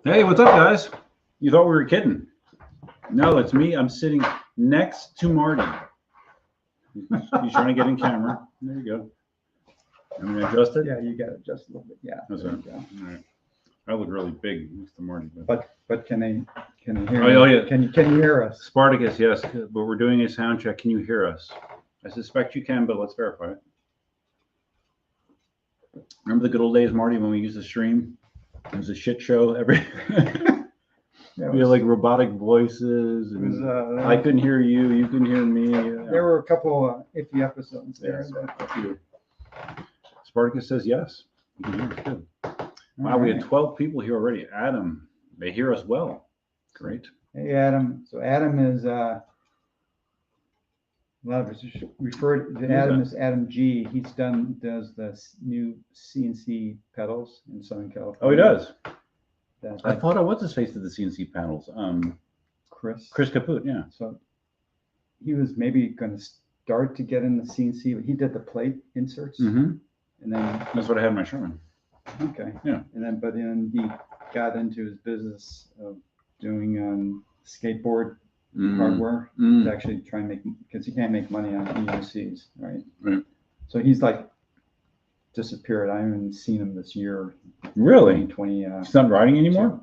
Hey, what's up, guys? You thought we were kidding. No, it's me. I'm sitting next to Marty. He's trying to get in camera. There you go. I'm going to adjust it? Yeah, you got to adjust a little bit. Yeah. That's right. All right. I look really big next to Marty. But can they hear Oh, yeah. Can you hear us? Spartacus, yes, but we're doing a sound check. Can you hear us? I suspect you can, but let's verify it. Remember the good old days, Marty, when we used to stream? It was a shit show. We had like robotic voices. And I couldn't hear you. You couldn't hear me. There were a couple iffy episodes there. Spartacus says yes. You can hear us good. Wow, we had 12 people here already. Adam, they hear us well. Great. Hey, Adam. So Adam is a lot of us refer to Adam as Adam G. He's does the new CNC pedals in Southern California. Oh, he does. That I thought I was his face of the CNC panels. Chris Caput, yeah. So he was maybe going to start to get in the CNC, but he did the plate inserts. Mm-hmm. And then that's what I had in my Sherman. Okay. Yeah. And then he got into his business of doing skateboard hardware to actually try and make, because he can't make money on EUCs, right? Right. So he's like disappeared. I haven't seen him this year. Really? 2020. He's not riding anymore?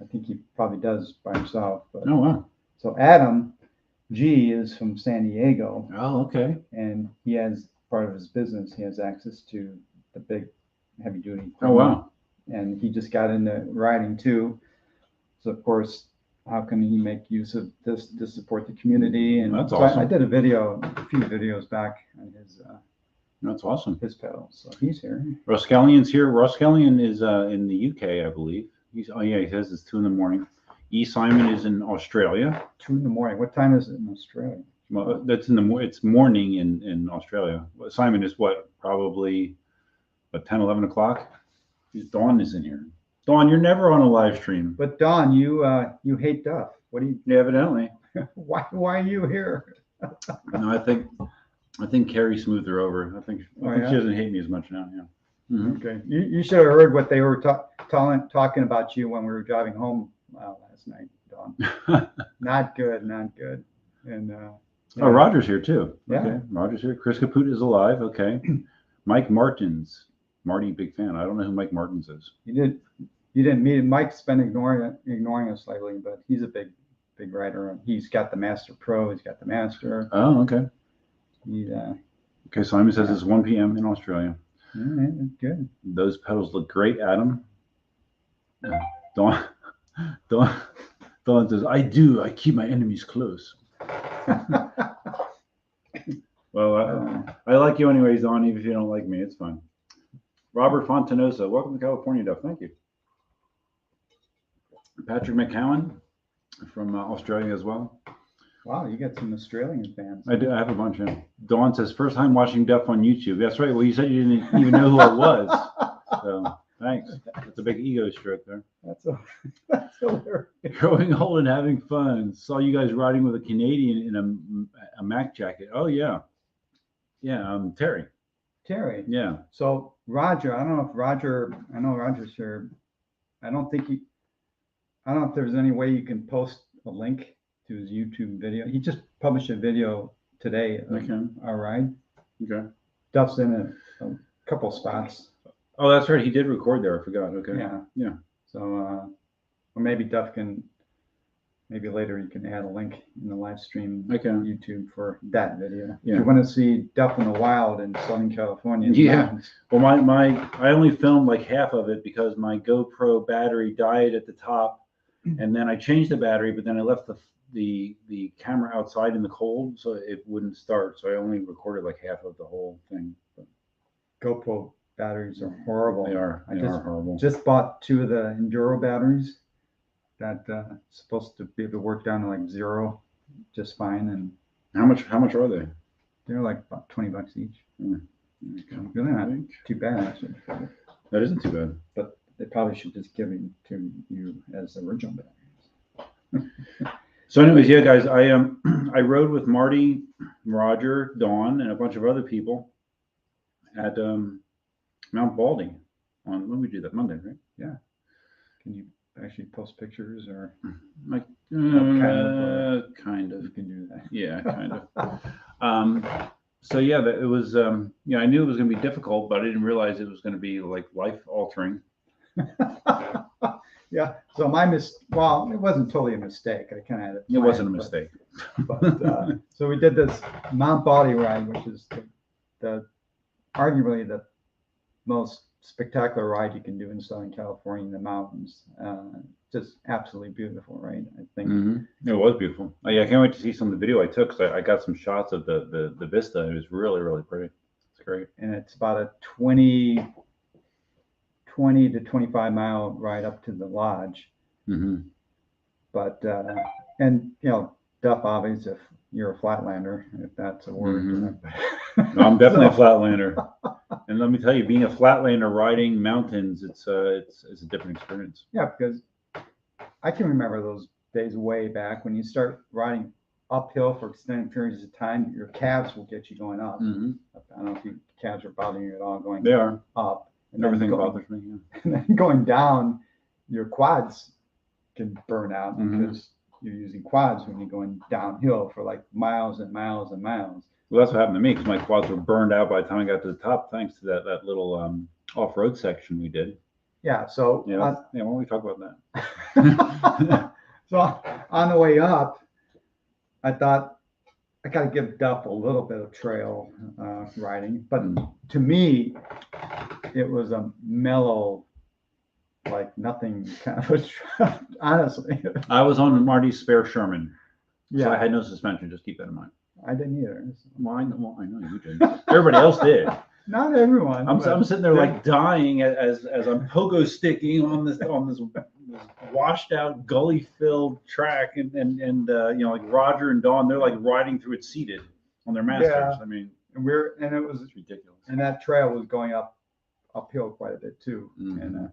I think he probably does by himself. But, oh, wow. So Adam G is from San Diego. Oh, okay. And he has part of his business. He has access to the big heavy duty equipment. Oh, wow. And he just got into riding too. So of course, how can he make use of this to support the community? And that's so awesome. I did a few videos back on his that's awesome. His pedals. So he's here. Roskellion's here. Roskelllion is in the UK, I believe. He says it's 2 a.m. E. Simon is in Australia. 2 a.m. What time is it in Australia? Well, that's it's morning in Australia. Simon is what, probably 10, 11 o'clock? Dawn is in here. Dawn, you're never on a live stream. But Dawn, you hate Duff. What do you? Yeah, evidently. Why are you here? No, I think Carrie smoothed her over. I think she doesn't hate me as much now. Yeah. Mm-hmm. Okay. You should have heard what they were talking about you when we were driving home last night, Dawn. Not good. And Roger's here too. Yeah. Okay. Roger's here. Chris Caput is alive. Okay. Mike Martins. Marty, big fan. I don't know who Mike Martins is. You didn't meet him. Mike's been ignoring us lately, but he's a big rider. He's got the Master Pro. He's got the Master. Oh, okay. Okay, Simon says it's 1 p.m. in Australia. All right, that's good. Those pedals look great, Adam. Dawn says, I keep my enemies close. Well, I like you anyways, Dawn, even if you don't like me, it's fine. Robert Fontanosa, welcome to California, Duff. Thank you. Patrick McCowan from Australia as well. Wow, you got some Australian fans. I do. I have a bunch of them. Dawn says, first time watching Duff on YouTube. That's right. Well, you said you didn't even know who I was. So thanks. That's a big ego stroke there. That's hilarious. Growing old and having fun. Saw you guys riding with a Canadian in a Mac jacket. Oh, yeah. Yeah, Terry. Terry. Yeah. So Roger, I know Roger's here. I don't know if there's any way you can post a link to his YouTube video. He just published a video today. All right. Okay. Duff's in a couple spots. Oh, that's right. He did record there. I forgot. Okay. Yeah. So, or maybe Duff maybe later you can add a link in the live stream on YouTube for that video. Yeah. If you want to see Duff in the wild in Southern California. Yeah. Well, I only filmed like half of it because my GoPro battery died at the top, and then I changed the battery, but then I left the camera outside in the cold, so it wouldn't start. So I only recorded like half of the whole thing. But GoPro batteries are horrible. They are horrible. Just bought 2 of the Enduro batteries that supposed to be able to work down to like 0 just fine. And how much are they? They're like about $20 each. Really not too bad, actually. That isn't too bad. But they probably should just give it to you as original batteries. So anyways, yeah, guys, I rode with Marty, Roger, Dawn, and a bunch of other people at Mount Baldy on, when we do that, Monday, right? Yeah. Can you actually post pictures or Like, kind of. you can do that? Yeah, kind of. So yeah, it was, I knew it was going to be difficult, but I didn't realize it was going to be like life altering. Yeah. So well, it wasn't totally a mistake. I kind of had it. It wasn't a mistake. But so we did this Mount Baldy ride, which is the arguably the most spectacular ride you can do in Southern California in the mountains. Just absolutely beautiful, right? I think. It was beautiful. Yeah, I can't wait to see some of the video I took because I got some shots of the vista. It was really, really pretty. It's great. And it's about a 20 to 25 mile ride up to the lodge. But and Duff, obviously, if you're a flatlander, if that's a word. No, I'm definitely a flatlander. And let me tell you, being a flatlander riding mountains, it's a different experience. Yeah, because I can remember those days way back when you start riding uphill for extended periods of time, your calves will get you going up. I don't know if your calves are bothering you at all going They are. up. And everything bothers me. Yeah. And then going down, your quads can burn out because you're using quads when you're going downhill for like miles and miles and miles. Well, that's what happened to me because my quads were burned out by the time I got to the top, thanks to that little off-road section we did. Yeah. So why don't we talk about that? So on the way up, I thought I got to give Duff a little bit of trail riding, but to me, it was a mellow, like nothing kind of a honestly. I was on Marty's spare Sherman. Yeah. So I had no suspension. Just keep that in mind. I didn't either. Well, I know you didn't. Everybody else did. Not everyone. I'm sitting there like dying as I'm pogo sticking on this washed out gully filled track and like Roger and Dawn, they're like riding through it seated on their masters. Yeah. I mean, and it was ridiculous. And that trail was going uphill quite a bit too. And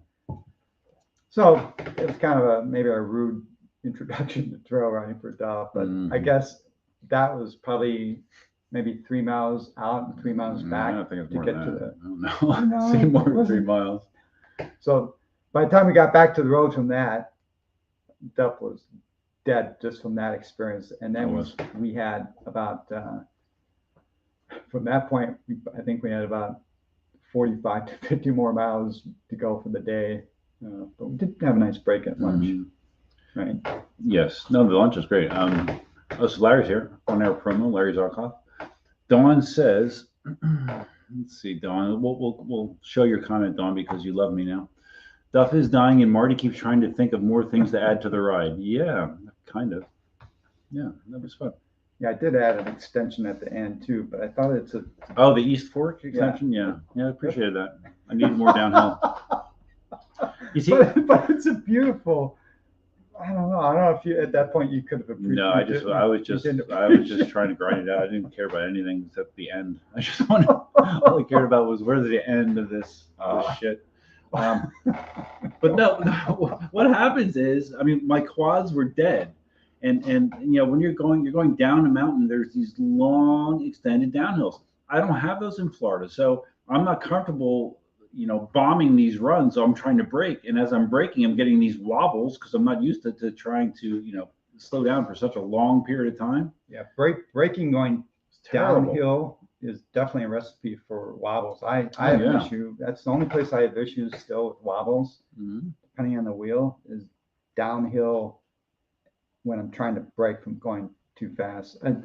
so it was kind of maybe a rude introduction to trail riding for Duff, but I guess that was probably maybe 3 miles out and 3 miles back. I don't think it's to more get than to that. the. I don't know. See more than 3 miles. So by the time we got back to the road from that, Duff was dead just from that experience. And then we had about from that point, I think we had about 45 to 50 more miles to go for the day. But we did have a nice break at lunch. Right. Yes. No, the lunch was great. So Larry's here on our promo. Larry Zarkov. Dawn says, let's see, Dawn. We'll show your comment, Dawn, because you love me now. Duff is dying, and Marty keeps trying to think of more things to add to the ride. Yeah, kind of. Yeah, that was fun. Yeah, I did add an extension at the end too, but I thought it's a. Oh, the East Fork extension. Yeah, I appreciated that. I needed more downhill. You see, but it's a beautiful. I don't know if you at that point you could have appreciated. No, I was just trying to grind it out. I didn't care about anything except the end. I just all I cared about was where's the end of this shit. But no, what happens is, I mean, my quads were dead, and when you're going down a mountain, there's these long extended downhills. I don't have those in Florida, so I'm not comfortable bombing these runs. So I'm trying to brake, and as I'm braking, I'm getting these wobbles because I'm not used to trying to slow down for such a long period of time. Yeah, braking going downhill is definitely a recipe for wobbles. I have an issue. That's the only place I have issues still with wobbles, depending on the wheel, is downhill when I'm trying to brake from going too fast. And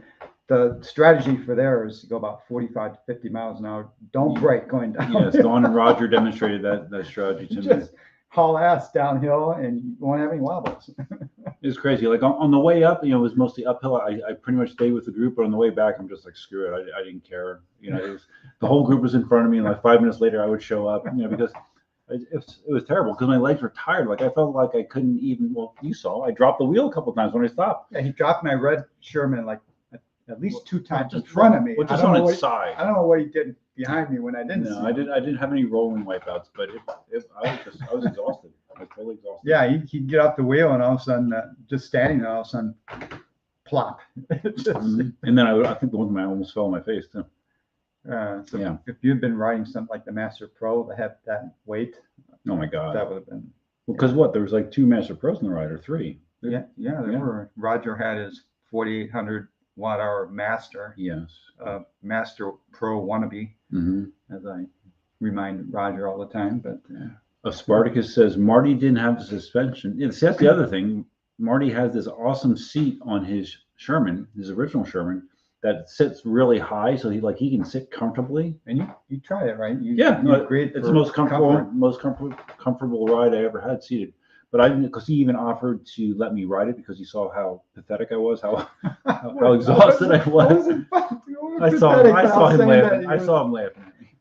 the strategy for there is to go about 45 to 50 miles an hour. Don't brake going down. Yes, Dawn and Roger demonstrated that strategy to me. Just haul ass downhill and you won't have any wobbles. It's crazy. Like on the way up, it was mostly uphill. I pretty much stayed with the group, but on the way back, I'm just like, screw it. I didn't care. The whole group was in front of me, and like 5 minutes later, I would show up. Because it was terrible because my legs were tired. Like I felt like I couldn't even. Well, you saw I dropped the wheel a couple of times when I stopped. Yeah, he dropped my red Sherman like at least 2 times in front of me. Well, just on its side. I don't know what he did behind me when I didn't. No, I didn't have any rolling wipeouts, but I was exhausted. I was totally exhausted. Yeah, he'd get off the wheel and all of a sudden, just standing there, all of a sudden, plop. And then I think the one time I almost fell on my face too. So yeah. If you'd been riding something like the Master Pro that had that weight, oh my God, that would have been Well, because what? There was like 2 Master Pros in the ride, or 3. Yeah, there Yeah. were. Roger had his 4,800 watt-hour Master, Yes. Master Pro wannabe, as I remind Roger all the time. But Spartacus says Marty didn't have the suspension. Yeah, see, that's the other thing. Marty has this awesome seat on his Sherman, his original Sherman, that sits really high, so he can sit comfortably. and you tried it, right? You It's the most comfortable ride I ever had seated. But because he even offered to let me ride it because he saw how pathetic I was, how exhausted I was. I saw him laughing. I saw him laughing at me.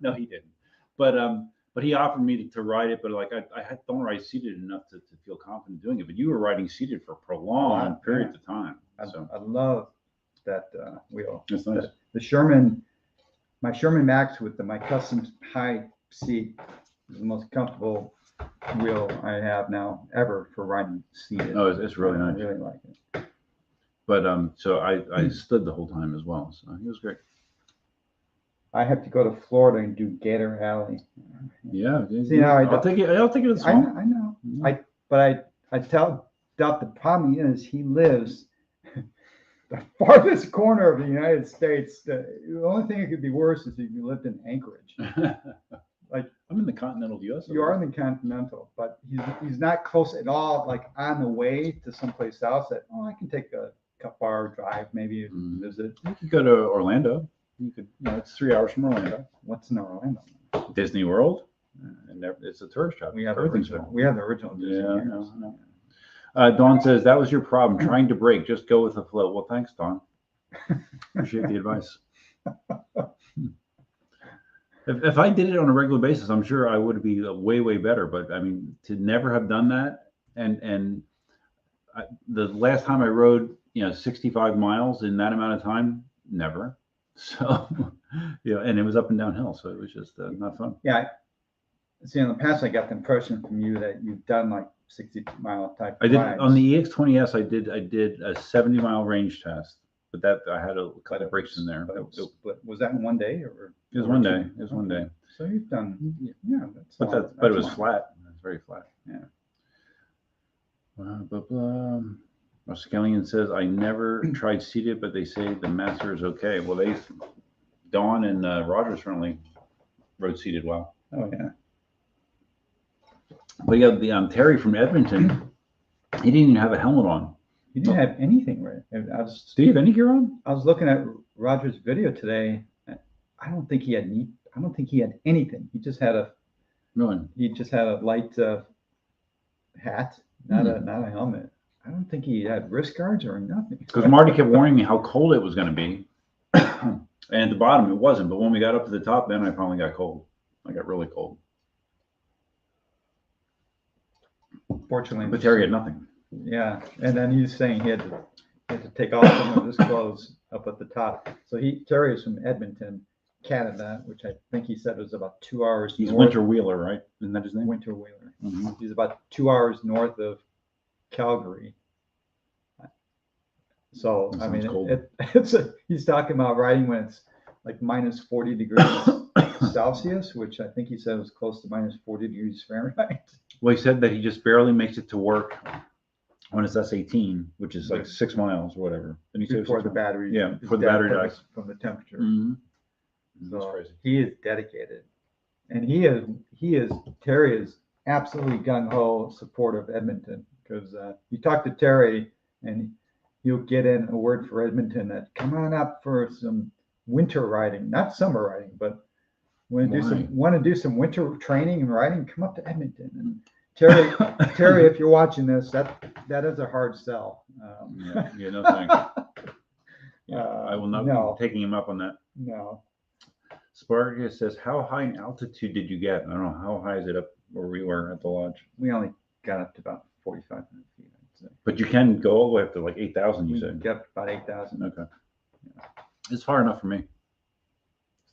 No, he didn't. But he offered me to ride it, but like I don't ride seated enough to feel confident doing it. But you were riding seated for prolonged periods of time. So I love that wheel. That's nice. The Sherman, my Sherman Max with my custom high seat is the most comfortable wheel I have now ever for riding seated. Oh, it's really nice. I really like it. But so I stood the whole time as well. So it was great. I have to go to Florida and do Gator Alley. Yeah. See, I'll take it as well. I know. But I tell Duff the problem is he lives the farthest corner of the United States. The only thing that could be worse is if you lived in Anchorage. Like I'm in the continental U.S. You are in the continental, but he's not close at all. Like on the way to someplace else that I can take a couple-hour drive, maybe visit. You could go to Orlando. You could, it's 3 hours from Orlando. What's in Orlando? Disney World. And it's a tourist trap. We have the original Disney. Yeah, I know. Dawn says that was your problem, trying to brake. Just go with the flow. Well, thanks, Dawn. Appreciate the advice. If I did it on a regular basis, I'm sure I would be way, way better. But I mean, to never have done that, and the last time I rode, 65 miles in that amount of time, never. So, and it was up and downhill, so it was just not fun. Yeah. See, in the past, I got the impression from you that you've done like 60-mile type. I did rides. on the EX20S. I did a 70-mile range test, but that I had a couple of breaks in there. But was that in one day or? It was one day. It was one day. So you've done, yeah. But it was flat. It was very flat. Yeah. Blah, blah. Scallion says, I never tried seated, but they say the Master is okay. Well, Dawn and Roger certainly rode seated well. Oh, yeah. But yeah, the Terry from Edmonton, he didn't even have a helmet on. He didn't have anything, right? Do you have any gear on? I was looking at Roger's video today. I don't think he had anything. He just had a light hat, not a helmet. I don't think he had wrist guards or nothing. Because Marty kept warning me how cold it was going to be. And at the bottom, it wasn't. But when we got up to the top, then I finally got cold. I got really cold. Fortunately. But Terry had nothing. Yeah. And then he's saying he had to take off some of his clothes up at the top. So Terry is from Edmonton, Canada, which I think he said was about 2 hours. He's Winter Wheeler, right? Isn't that his name? Winter Wheeler. Mm-hmm. He's about 2 hours north of Calgary. So I mean, he's talking about riding when it's like minus 40 degrees Celsius, which I think he said was close to minus 40 degrees Fahrenheit. Well, he said that he just barely makes it to work when it's S18, which is like 6 miles or whatever. And he before the battery, before the battery dies from the temperature. Mm-hmm. So that's crazy. He is dedicated, and Terry is absolutely gung ho support of Edmonton, because you talk to Terry and he'll get in a word for Edmonton that come on up for some winter riding, not summer riding, but want to do some winter training and riding, come up to Edmonton. And Terry, if you're watching this, that is a hard sell. No thanks. I will not be taking him up on that. No. Spartacus says, how high in altitude did you get? I don't know, how high is it up where we were at the lodge? We only got up to about 4,500 feet, I'd say. But you can go all the way up to like 8,000, you said? We got about 8,000. Okay. Yeah. It's far enough for me.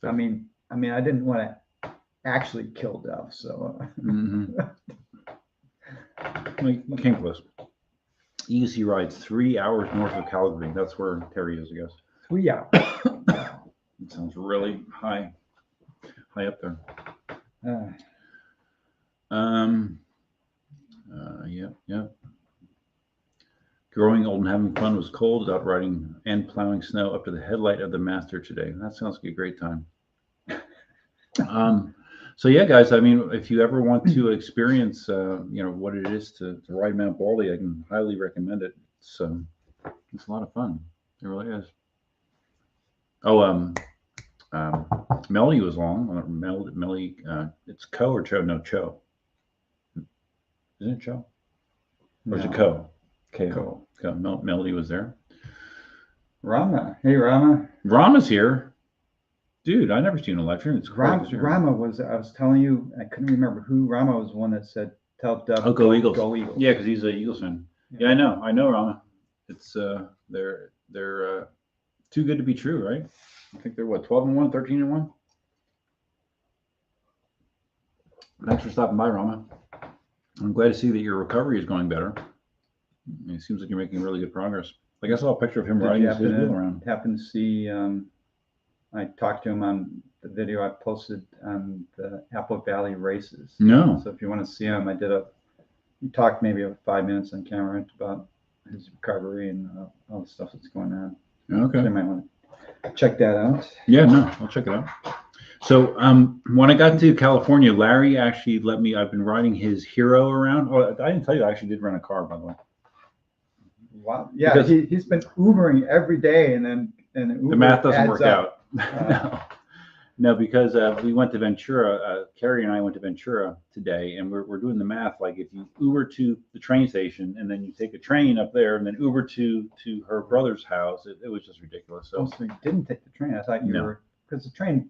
I mean, I didn't want to actually kill Duff, so. Like King Plus. Easy rides 3 hours north of Calgary. That's where Terry is, I guess. 3 hours. It sounds really high up there. Yep. Growing old and having fun was cold, out riding and plowing snow up to the headlight of the Master today. That sounds like a great time. So yeah, guys, I mean, if you ever want to experience, what it is to ride Mount Baldy, I can highly recommend it. It's a lot of fun. It really is. Oh, Melly was along. Melly, it's Co or Cho? No, Cho. Isn't it Cho? Or is it Co? Co. Melody was there. Rama. Hey, Rama. Rama's here. Dude, I never seen a live stream. It's Rama was, I was telling you, I couldn't remember who. Rama was one that said, tell Dub, go Eagles. Go Eagles. Yeah, because he's an Eagles fan. Yeah, I know Rama. It's, they're too good to be true, right? I think they're 12-1, 13-1. Thanks for stopping by, Rama. I'm glad to see that your recovery is going better. It seems like you're making really good progress. I guess I saw a picture of him riding his wheel around. Happen to see, I talked to him on the video I posted on the Apple Valley races. No. So if you want to see him, we talked maybe 5 minutes on camera about his recovery and all the stuff that's going on. Okay. So you might want to check that out. Yeah, no, I'll check it out. So when I got to California, Larry actually let me, I've been riding his Hero around. Oh, I didn't tell you, I actually did rent a car, by the way. Wow. Yeah, he's been Ubering every day, and Uber the math doesn't work up. out. No, because we went to Ventura. Carrie and I went to Ventura today, and we're doing the math. Like if you Uber to the train station, and then you take a train up there, and then Uber to her brother's house, it was just ridiculous. So you didn't take the train. I thought you were, because the train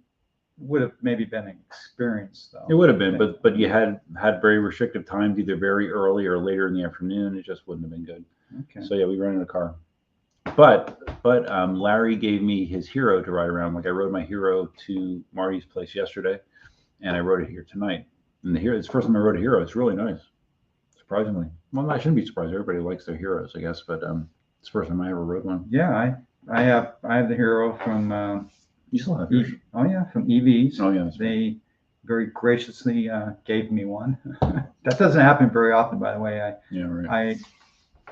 would have maybe been an experience, though. It would have been, but you had very restrictive times, either very early or later in the afternoon. It just wouldn't have been good. Okay. So yeah, we rented a car. But Larry gave me his Hero to ride around. Like I rode my Hero to Marty's place yesterday, and I rode it here tonight. And it's the first time I rode a Hero. It's really nice, surprisingly. Well, I shouldn't be surprised. Everybody likes their Heroes, I guess. But it's the first time I ever rode one. Yeah, I have the Hero from. You still have yours? Oh yeah, from EVs. Oh yeah. They very graciously gave me one. That doesn't happen very often, by the way. Yeah, right.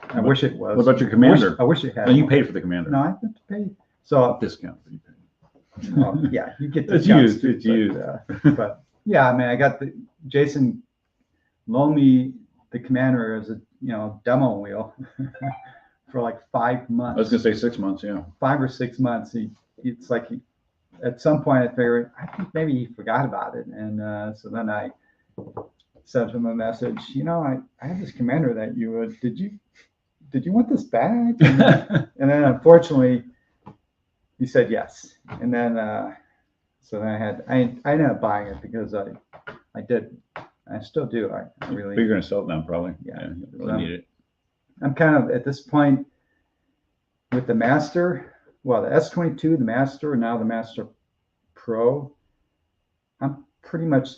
I wish it was. What about your Commander? I wish it had. No, you paid for the Commander. No, I have to pay. So discount. You paid. Well, yeah, you get It's discounts. used. It's used. But yeah, I mean, I got Jason loaned me the Commander as a demo wheel for like 5 months. I was gonna say 6 months. Yeah. 5 or 6 months. It's like at some point I figured I think maybe he forgot about it, and so then I sent him a message. I have this Commander that you did you want this back? And then unfortunately he said yes. And then so then I ended up buying it because I still do. I really. But you're gonna sell it now, probably. Yeah, you really need it. I'm kind of at this point with the Master. Well, the S22, the Master, and now the Master Pro. I'm pretty much.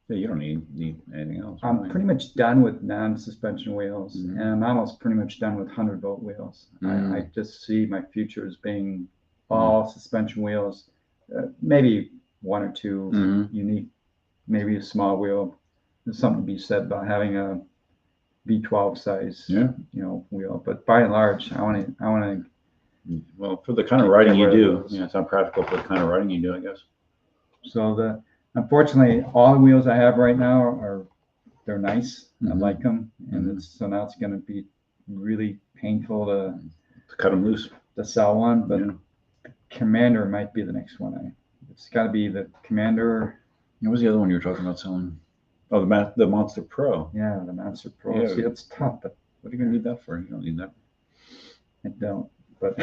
Yeah, you don't need anything else. I'm pretty much done with non-suspension wheels, and I'm almost pretty much done with 100-volt wheels. I just see my future as being all suspension wheels, maybe one or two unique, maybe a small wheel. There's something to be said about having a V12 size, wheel. But by and large, I want to. Well, for the kind of riding you do, it's not practical for the kind of riding you do, I guess. So unfortunately, all the wheels I have right now they're nice. I like them, and so now it's going to be really painful to cut them loose, to sell one. But Commander might be the next one. It's got to be the Commander. What was the other one you were talking about selling? Oh, the Monster Pro. Yeah, the Monster Pro. Yeah. See, it's tough, but what are you going to need that for? You don't need that. I don't. But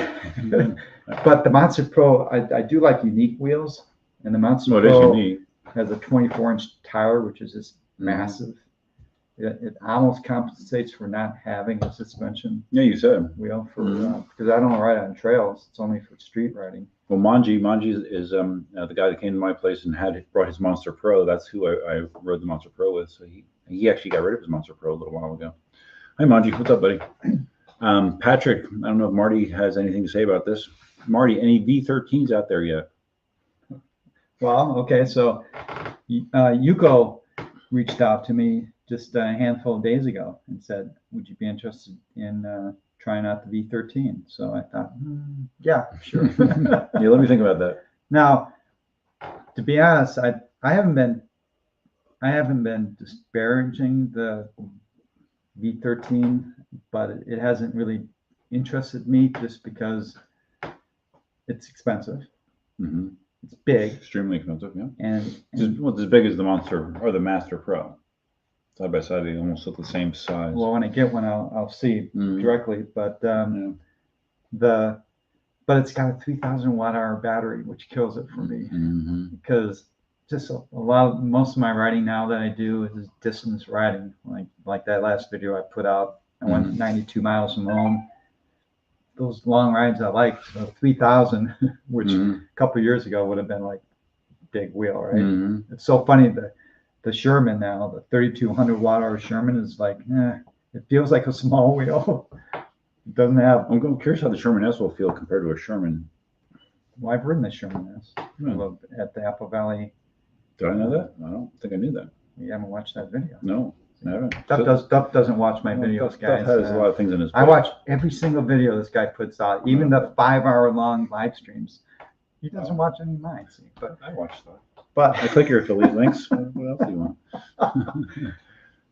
but the Monster Pro, I do like unique wheels, and the Monster Pro has a 24-inch tire, which is just massive. It almost compensates for not having a suspension. Yeah, you said wheel for because I don't ride on trails; it's only for street riding. Well, Manji is the guy that came to my place and brought his Monster Pro. That's who I rode the Monster Pro with. So he actually got rid of his Monster Pro a little while ago. Hi, Manji. What's up, buddy? Patrick, I don't know if Marty has anything to say about this. Marty, any V13s out there yet? Well, okay. So Yuko reached out to me just a handful of days ago and said, would you be interested in trying out the V13? So I thought, yeah, sure. Yeah, let me think about that. Now, to be honest, I haven't been disparaging the V13, but it hasn't really interested me just because it's expensive. Mm-hmm. It's big. Extremely expensive, yeah. And Well, as big as the Monster or the Master Pro. Side by side, they almost look the same size. well, when I get one, I'll see directly. But Yeah. but it's got a 3,000 watt-hour battery, which kills it for me because just most of my riding now that I do is distance riding. Like that last video I put out, I went 92 miles from home. Those long rides I like, 3,000, which a couple of years ago would have been like big wheel, right? It's so funny that the Sherman now, the 3,200 watt-hour Sherman is like, it feels like a small wheel. It doesn't have. I'm curious how the Sherman S will feel compared to a Sherman. Well, I've ridden the Sherman S at the Apple Valley. Did I know that? I don't think I knew that. You haven't watched that video? No, I haven't. Duff doesn't watch my videos, guys. Duff has a lot of things in his book. I watch every single video this guy puts out, even the 5-hour long live streams. He doesn't watch any of mine, see, but I watch stuff. But I click your affiliate links. What else do you want?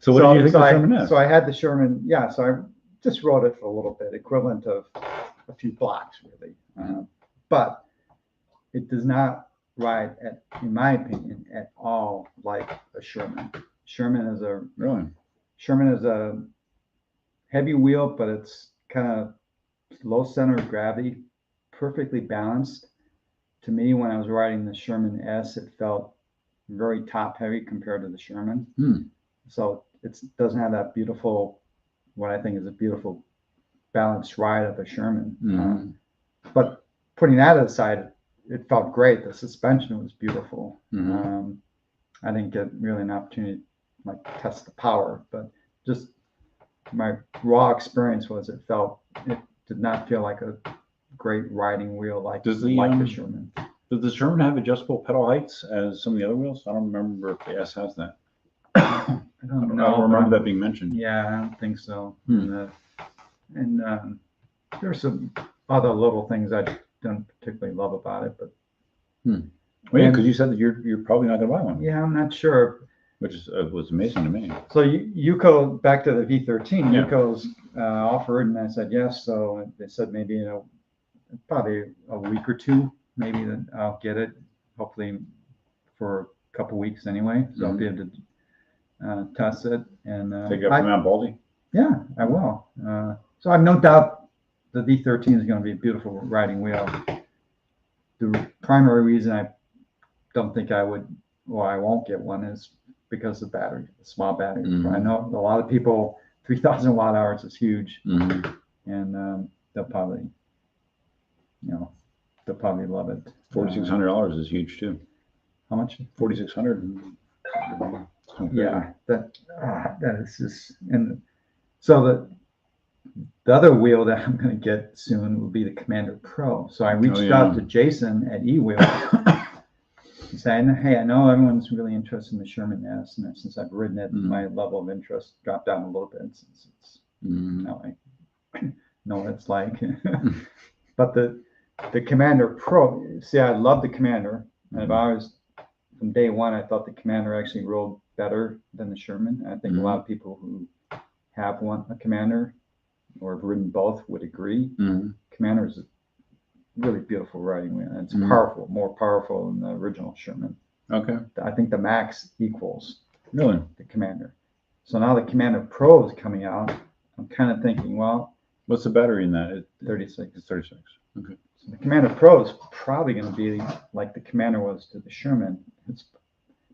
So what do you think of the Sherman S? So I had the Sherman, so I just rode it for a little bit, equivalent of a few blocks, really. But it does not ride, in my opinion, at all like a Sherman. Sherman is a heavy wheel, but it's kind of low center of gravity, perfectly balanced. To me, when I was riding the Sherman S, it felt very top heavy compared to the Sherman. So it doesn't have that beautiful, what I think is a beautiful balanced ride of a Sherman. But putting that aside, it felt great. The suspension was beautiful. I didn't get really an opportunity to test the power, but just my raw experience was it did not feel like a great riding wheel like the Sherman. Does the Sherman have adjustable pedal heights as some of the other wheels? I don't remember if the S has that. I don't remember that being mentioned. Yeah, I don't think so. And there's some other little things I don't particularly love about it, but well, yeah, because you said that you're probably not gonna buy one. Yeah, I'm not sure. Which was amazing to me. So Yuko, back to the V13, Yuko's offered, and I said yes. So they said maybe probably a week or two, maybe that I'll get it. Hopefully for a couple weeks anyway. So I'll be able to test it and take it up to Mount Baldy. Yeah, I will. So I have no doubt the V13 is going to be a beautiful riding wheel. The primary reason I don't think I won't get one is because of the battery, the small battery. I know a lot of people, 3,000 watt hours is huge, and they'll probably love it. $4,600 is huge too. How much? 4,600. Yeah, that is just, and so the other wheel that I'm going to get soon will be the Commander Pro. So I reached out to Jason at eWheel and said, hey, I know everyone's really interested in the Sherman S, and since I've ridden it, my level of interest dropped down a little bit since it's now I know what it's like. But the Commander Pro, see, I love the Commander, and I've always, from day one, I thought the Commander actually rode better than the Sherman. I think a lot of people who have a Commander or have ridden both would agree. Commander is a really beautiful riding wheel, and it's powerful, more powerful than the original Sherman. Okay. I think the Max equals the Commander. So now the Commander Pro is coming out. I'm kind of thinking, well, what's the battery in that? 36. It's 36. Okay. So the Commander Pro is probably going to be like the Commander was to the Sherman. It's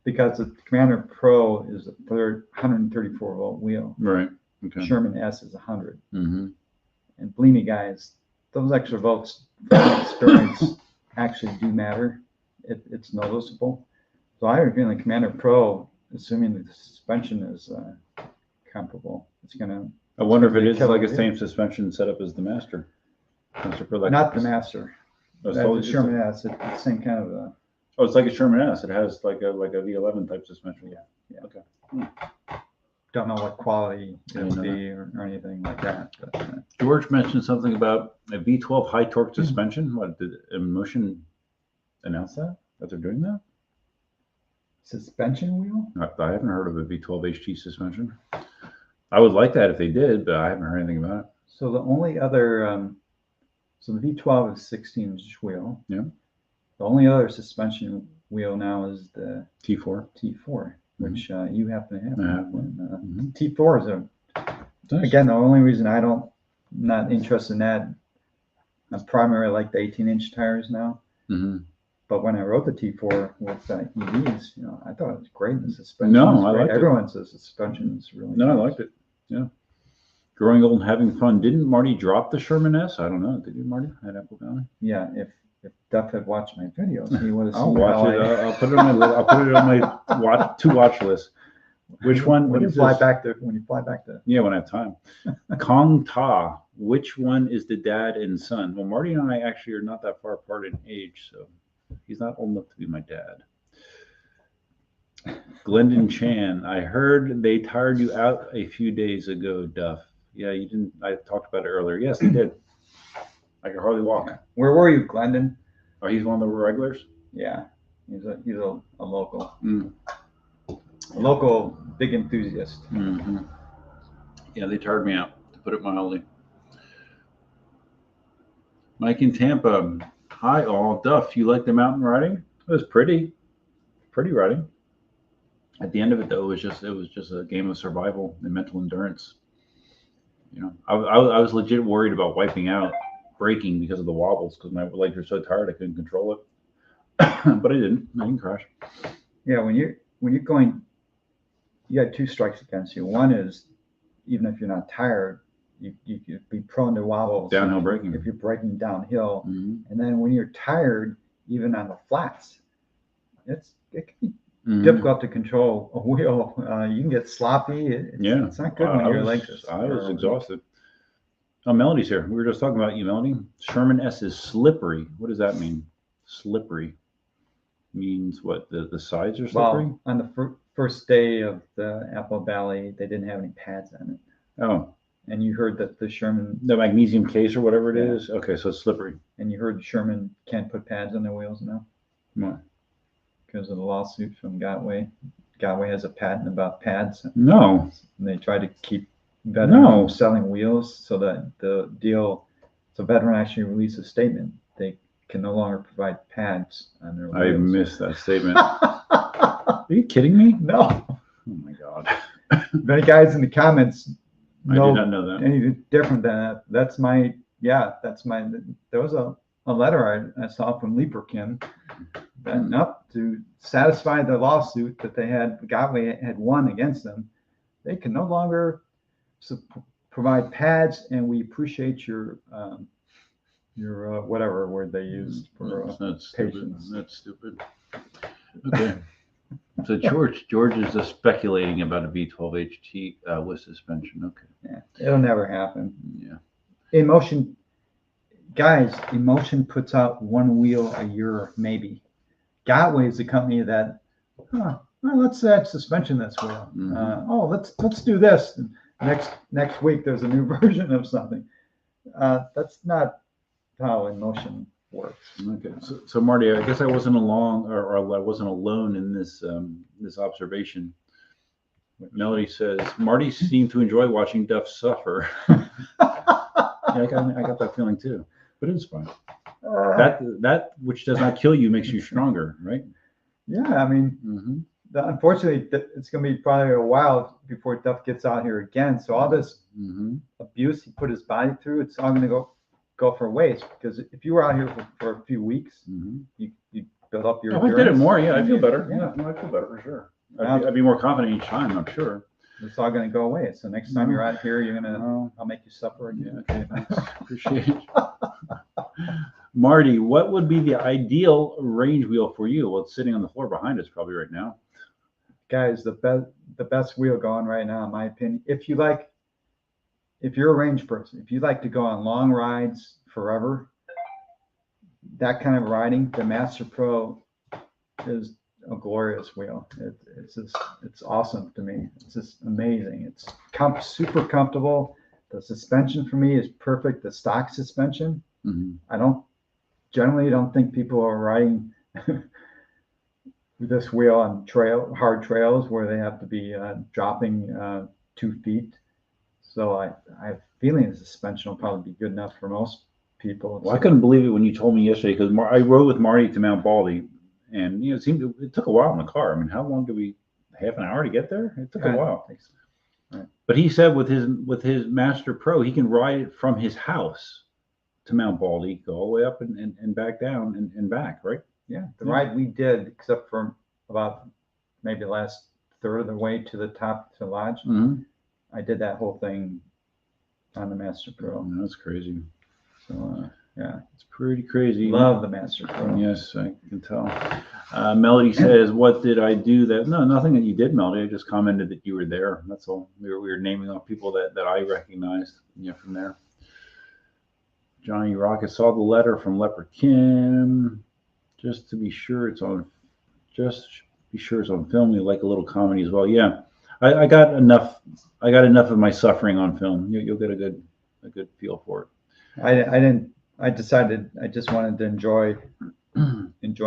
because the Commander Pro is a 134 volt wheel. Right. Okay. Sherman S is 100. And believe me, guys, those extra volts from experience actually do matter. It's noticeable. So I have a feeling the Commander Pro, assuming the suspension is comparable, it's going to. I wonder if it is like the same suspension setup as the Master. Not the Master. The Sherman S, it's the same kind of a. Oh, it's like a Sherman S. It has like a V11 type suspension. Yeah. Okay. don't know what quality I it didn't would know be or anything like that. But, George mentioned something about a V12 high torque suspension. What did Inmotion announce that they're doing that? suspension wheel? I haven't heard of a V12 HT suspension. I would like that if they did, but I haven't heard anything about it. So the only other, so the V12 is 16-inch wheel. Yeah. The only other suspension wheel now is the T4. T4, which you happen to have. I have one. T4 is Nice. again, the only reason not interested in that, I primarily like the 18-inch tires now. Mm-hmm. But when I rode the T4 with EVs, I thought it was great. The suspension No, was I great. liked it. Everyone says the suspension is really No, I nice. liked it. Yeah. Growing old and having fun. Didn't Marty drop the Sherman S? I don't know. Did you, Marty? At Apple Valley? Yeah, if Duff had watched my videos, he would have I'll seen watch how it. I'll put it on my I'll put it on my watch list. Which one? When What you is fly this? back to. Yeah, when I have time. Kong Ta. Which one is the dad and son? Well, Marty and I actually are not that far apart in age, so he's not old enough to be my dad. Glendon Chan. I heard they tired you out a few days ago, Duff. Yeah, you didn't. I talked about it earlier. Yes, they did. I could hardly walk. Where were you, Glendon? Oh, he's one of the regulars. Yeah, he's a local, Mm. a local big enthusiast. Mm-hmm. Yeah, they tired me out, to put it mildly. Mike in Tampa. Hi, all. Duff, you like the mountain riding? It was pretty riding. At the end of it, though, it was just a game of survival and mental endurance. I was legit worried about wiping out, braking because of the wobbles, because my legs were so tired I couldn't control it. But I didn't. I didn't crash. Yeah, when you're going, you got two strikes against you. One is, even if you're not tired, you could be prone to wobbles. Downhill braking. If you're braking downhill. Mm-hmm. And then when you're tired, even on the flats, it can be Mm-hmm. difficult to control a wheel. You can get sloppy. It's not good when your legs I was exhausted. Oh, Melody's here. We were just talking about you, Melody. Sherman S is slippery. What does that mean? Slippery means what? The sides are slippery? Well, on the first day of the Apple Valley, they didn't have any pads on it. Oh. And you heard that the Sherman, The magnesium case or whatever it Yeah. is? Okay, so it's slippery. and you heard Sherman can't put pads on their wheels now What? because of the lawsuit from Gotway. Gotway has a patent about pads, No. and they try to keep veterans No. from selling wheels so that the deal. So veteran actually released a statement. They can no longer provide pads on their I wheels. missed that statement. Are you kidding me? No. Oh my God. Many guys in the comments I did not know that. anything different than that. That's my. There was a letter I saw from Leaperkin that up to satisfy the lawsuit that they had, Gotway had won against them. They can no longer provide pads, and we appreciate your whatever word they used for That's patience. stupid. That's stupid. Okay. So George is just speculating about a V12 HT with suspension. Okay. Yeah, it'll never happen. Yeah. Inmotion, guys, Inmotion puts out one wheel a year, maybe. Gotway is the company that, well, let's add suspension this wheel. Mhm. Let's do this. And next week there's a new version of something. That's not how Inmotion works. Okay. So Marty, I guess I wasn't or I wasn't alone in this this observation. Melody says Marty seemed to enjoy watching Duff suffer. Yeah, I got that feeling too, but it's fine. That which does not kill you makes you stronger, right? Yeah, I mean, Mm-hmm. unfortunately, it's going to be probably a while before Duff gets out here again. So all this abuse he put his body through, it's all going to go for waste. Because if you were out here for a few weeks, you build up your. If I did it more, yeah, I feel better. Yeah. Yeah, I feel better for sure. I'd be more confident each time, I'm sure. It's all going to go away. So next time you're out here, I'll make you suffer again. Yeah, okay, thanks. Appreciate it. Marty, what would be the ideal range wheel for you? Well, it's sitting on the floor behind us probably right now. Guys, the best wheel going right now, in my opinion. If you're a range person, if you like to go on long rides forever, that kind of riding, the Master Pro is a glorious wheel. It's awesome to me. It's just amazing. It's super comfortable. The suspension for me is perfect. The stock suspension. Mm-hmm. I generally don't think people are riding this wheel on hard trails where they have to be dropping 2 feet. So I have a feeling the suspension will probably be good enough for most people. Well, I couldn't believe it when you told me yesterday because I rode with Marty to Mount Baldy, and it took a while in the car. I mean, how long did we? Half an hour to get there? It took a while. Right. But he said with his Master Pro, he can ride it from his house to Mount Baldy, go all the way up and back down and back, right? Yeah, the ride we did, except for about maybe the last third of the way to the top to the lodge, Mm-hmm. I did that whole thing on the Master Pro. Oh, that's crazy. So yeah, it's pretty crazy. Love the Master Pro. Yes, I can tell. Melody says, "What did I do that?" No, nothing that you did, Melody. I just commented that you were there. That's all. We were naming off people that I recognized. From there. Johnny Rocket saw the letter from Leopard Kim. Just to be sure it's on. Just be sure it's on film. We like a little comedy as well. Yeah, I got enough. I got enough of my suffering on film. You'll get a good feel for it. I decided I just wanted to enjoy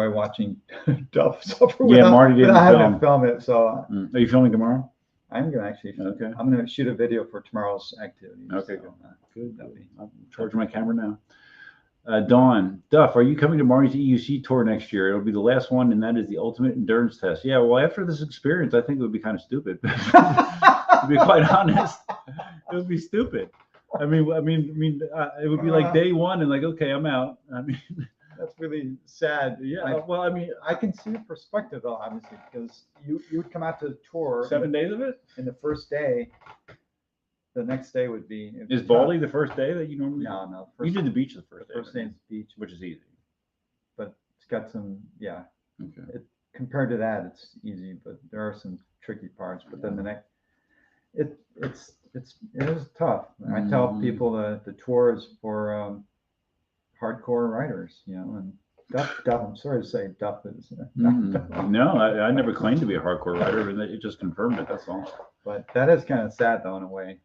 watching Duff suffer. Yeah, Marty didn't having to film it. So are you filming tomorrow? I'm gonna actually. Okay. I'm gonna shoot a video for tomorrow's activity. Okay, so, good. I'll charge my camera now. Dawn, Duff, are you coming to Marty's EUC tour next year? It'll be the last one, and that is the ultimate endurance test. Yeah, well, after this experience, I think it would be kind of stupid. To be quite honest, it would be stupid. I mean, it would be like day one and like, okay, I'm out. I mean, that's really sad. Yeah. Well, I mean, I can see the perspective though, obviously, because you would come out to the tour 7 days of it, and the first day, the next day would be. Is Baldy the first day that you normally? No. You did the beach the first day. First day is beach, which is easy. But it's got some, yeah. Okay. Compared to that, it's easy, but there are some tricky parts. But then the next, it is tough. I tell people that the tour is for hardcore riders, and Duff, I'm sorry to say, Duff is. No, I never claimed to be a hardcore rider, and it just confirmed it. That's all. But that is kind of sad, though, in a way.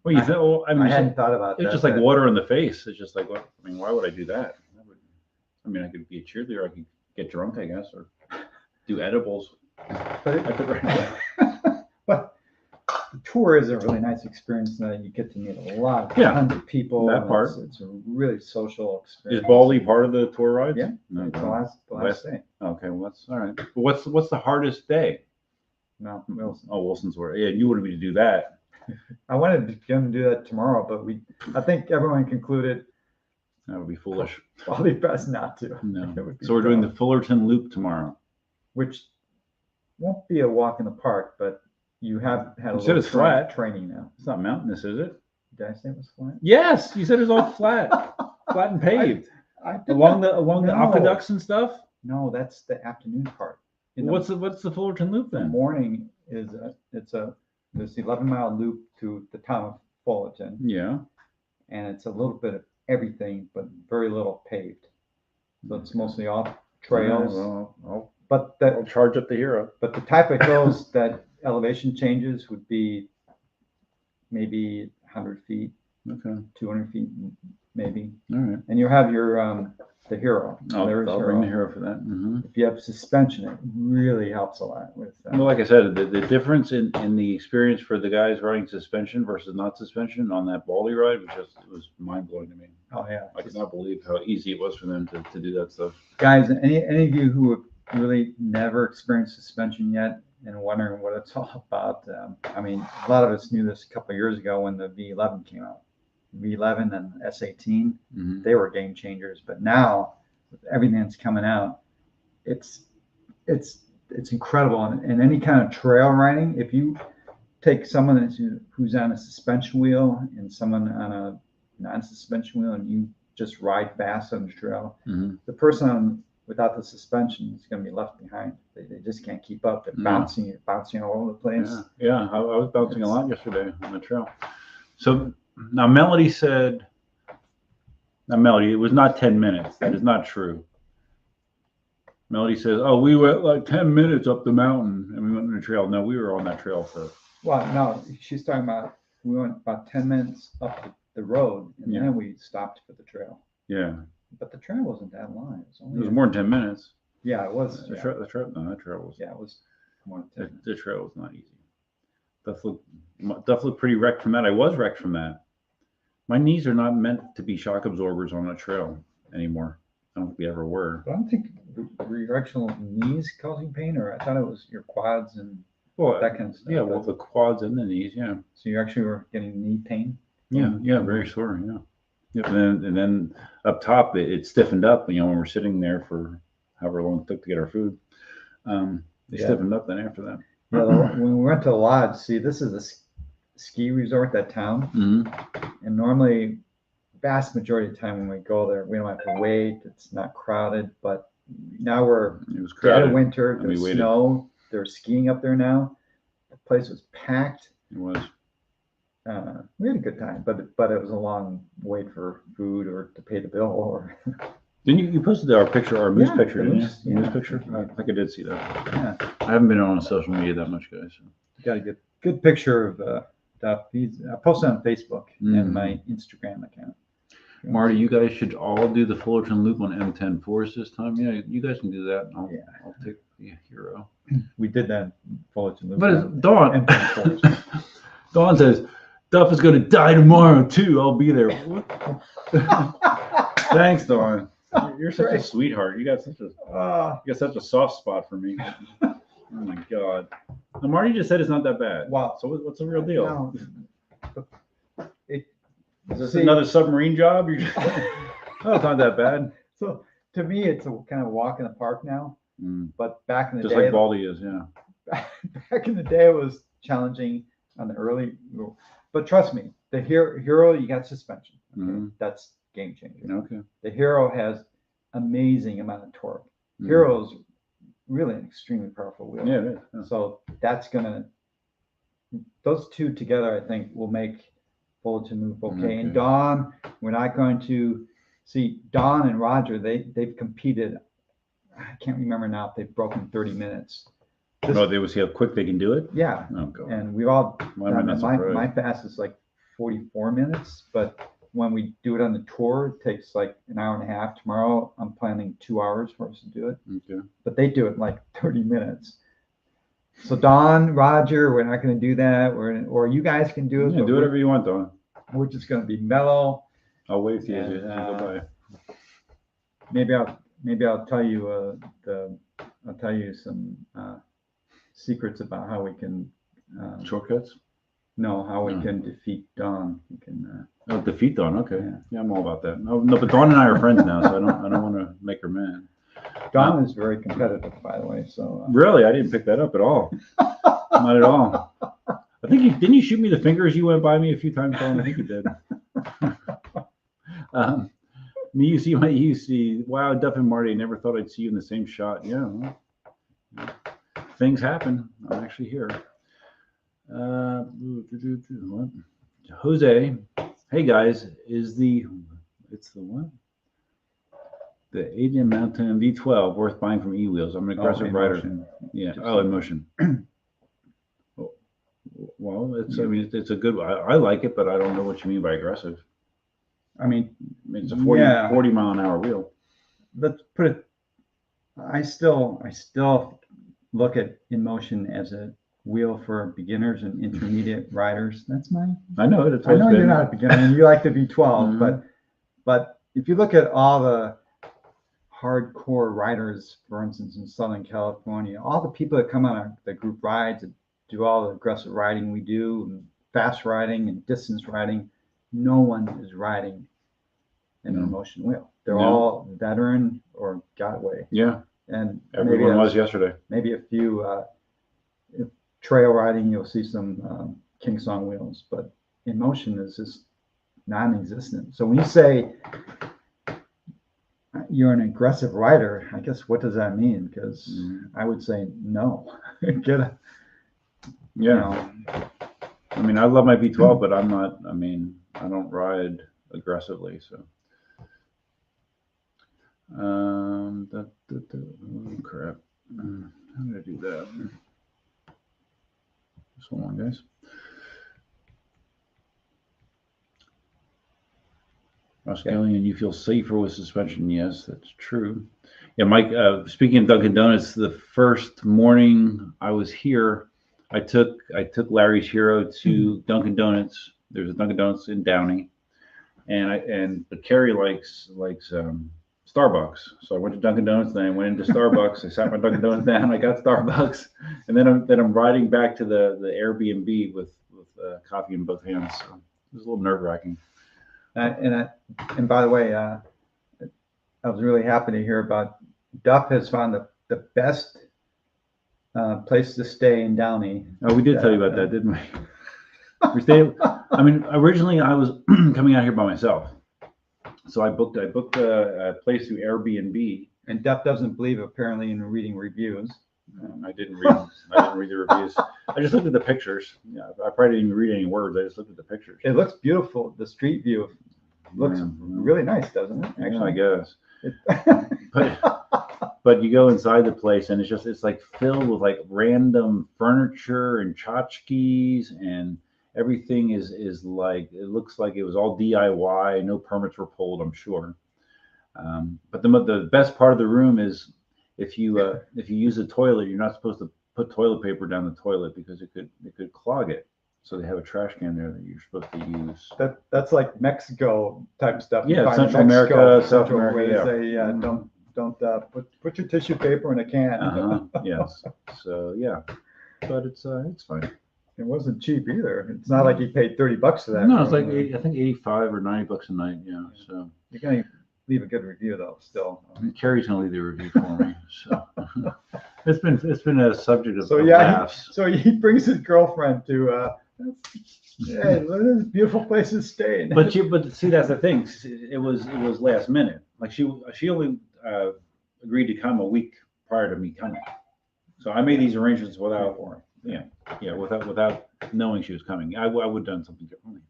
Well, you think? Well, I mean, I hadn't thought about that. It's just like water in the face. It's just like, what? I mean, why would I do that? I mean, I could be a cheerleader. I could get drunk, I guess, or do edibles. But the tour is a really nice experience. That you get to meet a lot of people. That part. It's a really social experience. Is Baldy part of the tour ride? Yeah. No, it's the last day. Okay, well that's all right. But what's the hardest day? No, Wilson. Oh, Wilson's where. Yeah, you wanted me to do that. I wanted to do that tomorrow, but I think everyone concluded that would be foolish. Probably best not to. No. So we're doing the Fullerton Loop tomorrow, which won't be a walk in the park, but you have had a little flat training now. It's not mountainous, is it? Did I say it was flat? Yes, you said it was all flat, flat and paved. Along the aqueducts and stuff. No, that's the afternoon part. What's the Fullerton Loop then? The morning is this 11-mile loop to the town of Fullerton. Yeah. And it's a little bit of everything, but very little paved. So it's mostly off trails. But I'll charge up the hero. But the type of hills that elevation changes would be maybe 100 feet, 200 feet, maybe. All right. And you have your the hero. I'll bring the hero for that. Mm-hmm. If you have suspension, it really helps a lot with. Well, like I said, the difference in the experience for the guys riding suspension versus not suspension on that Baldy ride was mind blowing to me. Oh yeah, I could not believe how easy it was for them to do that stuff. Guys, any of you who have really never experienced suspension yet and wondering what it's all about, I mean, a lot of us knew this a couple of years ago when the V11 came out. V11 and S18, they were game changers. But now, with everything that's coming out, it's incredible. And any kind of trail riding, if you take someone who's on a suspension wheel and someone on a non-suspension wheel, and you just ride fast on the trail, the person without the suspension is going to be left behind. They just can't keep up. They're bouncing all over the place. Yeah, I was bouncing a lot yesterday on the trail. So. Now, Melody said, it was not 10 minutes. That is not true. Melody says, "Oh, we went like 10 minutes up the mountain and we went on the trail." No, we were on that trail for. Well, no, she's talking about we went about 10 minutes up the road and then we stopped for the trail. Yeah. But the trail wasn't that long. It was more than 10 minutes. Yeah, it was. The trail was. Yeah, it was more than 10 minutes. The trail was not easy. Duff looked pretty wrecked from that. I was wrecked from that. My knees are not meant to be shock absorbers on a trail anymore. I don't think we ever were. But I don't think were your actual knees causing pain, or I thought it was your quads and that kind of stuff. Yeah, well, the quads and the knees, yeah. So you actually were getting knee pain? Yeah, very sore, yeah. Yep, and then up top, it stiffened up, when we're sitting there for however long it took to get our food. They stiffened up then after that. Yeah, when we went to the lodge, see, this is a ski resort, that town. Mm-hmm. And normally, vast majority of the time when we go there, we don't have to wait. It's not crowded. But now it was dead crowded. of winter. There's snow. They're skiing up there now. The place was packed. It was. We had a good time, but it was a long wait for food or to pay the bill. Or Didn't you posted our picture, our moose picture, didn't you? Yeah. Moose picture? I think I did see that. Yeah. I haven't been on social media that much, guys. So. Got a good picture of Duff. I posted on Facebook and my Instagram account. Marty, you guys should all do the Fullerton Loop on M10 Forest this time. Yeah, you guys can do that. I'll take the Hero. We did that Fullerton Loop. But it's Dawn. M10 Forest. Dawn says, Duff is going to die tomorrow, too. I'll be there. Thanks, Dawn. You're such a sweetheart. You got such a soft spot for me. Oh, my God. Now, Marty just said it's not that bad. Wow. So what's the real deal? No. Is this another submarine job? Oh, it's not that bad. So to me, it's a kind of walk in the park now. But back in the just day, like Baldy is, yeah. Back in the day, it was challenging on the early. But trust me, the Hero, you got suspension. Okay? That's game changer. Okay. The Hero has amazing amount of torque. Hero's really an extremely powerful wheel. Yeah, it is. Yeah. So those two together, I think, will make Fullerton Loop okay. And Dawn, we're not going to see Dawn and Roger. They've competed. I can't remember now if they've broken 30 minutes. They will see how quick they can do it. Yeah. Oh, God. And we've all my fast is like 44 minutes, but when we do it on the tour, it takes like an hour and a half. Tomorrow, I'm planning 2 hours for us to do it. Okay. But they do it in like 30 minutes. So Don, Roger, we're not going to do that. Or you guys can do it. Yeah, do whatever you want, Don. We're just going to be mellow. I'll wait for you as you go by. Maybe I'll tell you some secrets about how we can shortcuts. No, how we can defeat Dawn. We can defeat Dawn. Okay, yeah, I'm all about that. No, but Dawn and I are friends now, so I don't want to make her mad. Dawn is very competitive, by the way. So really, I didn't pick that up at all. Not at all. I think didn't you shoot me the finger as you went by me a few times, Dawn? I think you did. You see, wow, Duff and Marty. I never thought I'd see you in the same shot. Yeah, well, things happen. I'm actually here. What? Jose, hey guys, it's the what? The Adrian Mountain V12 worth buying from E-Wheels. I'm an aggressive rider. Yeah. Inmotion. Well, it's a good. I like it, but I don't know what you mean by aggressive. I mean it's a 40 mile an hour wheel. Let's put it. I still look at Inmotion as a wheel for beginners and intermediate riders. That's my. I know it. I know you're not a beginner and you like the V12, but if you look at all the hardcore riders, for instance, in Southern California, all the people that come on the group rides and do all the aggressive riding we do, and fast riding and distance riding, no one is riding an Inmotion wheel. They're all veteran or Gotway. Yeah. And everyone was yesterday. Maybe a few trail riding, you'll see some KingSong wheels, but Inmotion is just non-existent. So when you say you're an aggressive rider, I guess what does that mean? Because I would say no. Get a I mean, I love my V12, but I'm not. I mean, I don't ride aggressively. So Oh, crap. How did I do that? Just hold on, guys. Australian, you feel safer with suspension? Yes, that's true. Yeah, Mike. Speaking of Dunkin' Donuts, the first morning I was here, I took Larry's Hero to Dunkin' Donuts. There's a Dunkin' Donuts in Downey, but Carrie likes Starbucks. So I went to Dunkin' Donuts, then I went into Starbucks. I sat my Dunkin' Donuts down. I got Starbucks, and then I'm riding back to the Airbnb with coffee in both hands. So it was a little nerve wracking. And by the way, I was really happy to hear about Duff has found the best place to stay in Downey. Oh, we did tell you about that, didn't we? We stayed. I mean, originally I was coming out here by myself, so I booked a place through Airbnb. And Duff doesn't believe apparently in reading reviews. I didn't read the reviews. I just looked at the pictures. Yeah, I probably didn't even read any words. I just looked at the pictures. It looks beautiful. The street view looks really nice, doesn't it? Actually, I guess. But you go inside the place and it's like filled with like random furniture and tchotchkes, and everything is like, it looks like it was all DIY. No permits were pulled, I'm sure. But the best part of the room is if you use a toilet, you're not supposed to put toilet paper down the toilet because it could clog it. So they have a trash can there that you're supposed to use. That's like Mexico type stuff. Yeah, Central America, South America. Yeah. Don't put your tissue paper in a can. Yes. So yeah, but it's fine. It wasn't cheap either. It's not like you paid $30 for that. No, it's like I think $85 or $90 a night. Yeah. So you're gonna leave a good review though. Still, Carrie's gonna leave the review for me. So it's been a subject of laughs. So he brings his girlfriend to. Hey, look at this beautiful place to stay. But see, that's the thing. It was last minute. Like she only agreed to come a week prior to me coming. So I made these arrangements without knowing she was coming. I would have done something differently,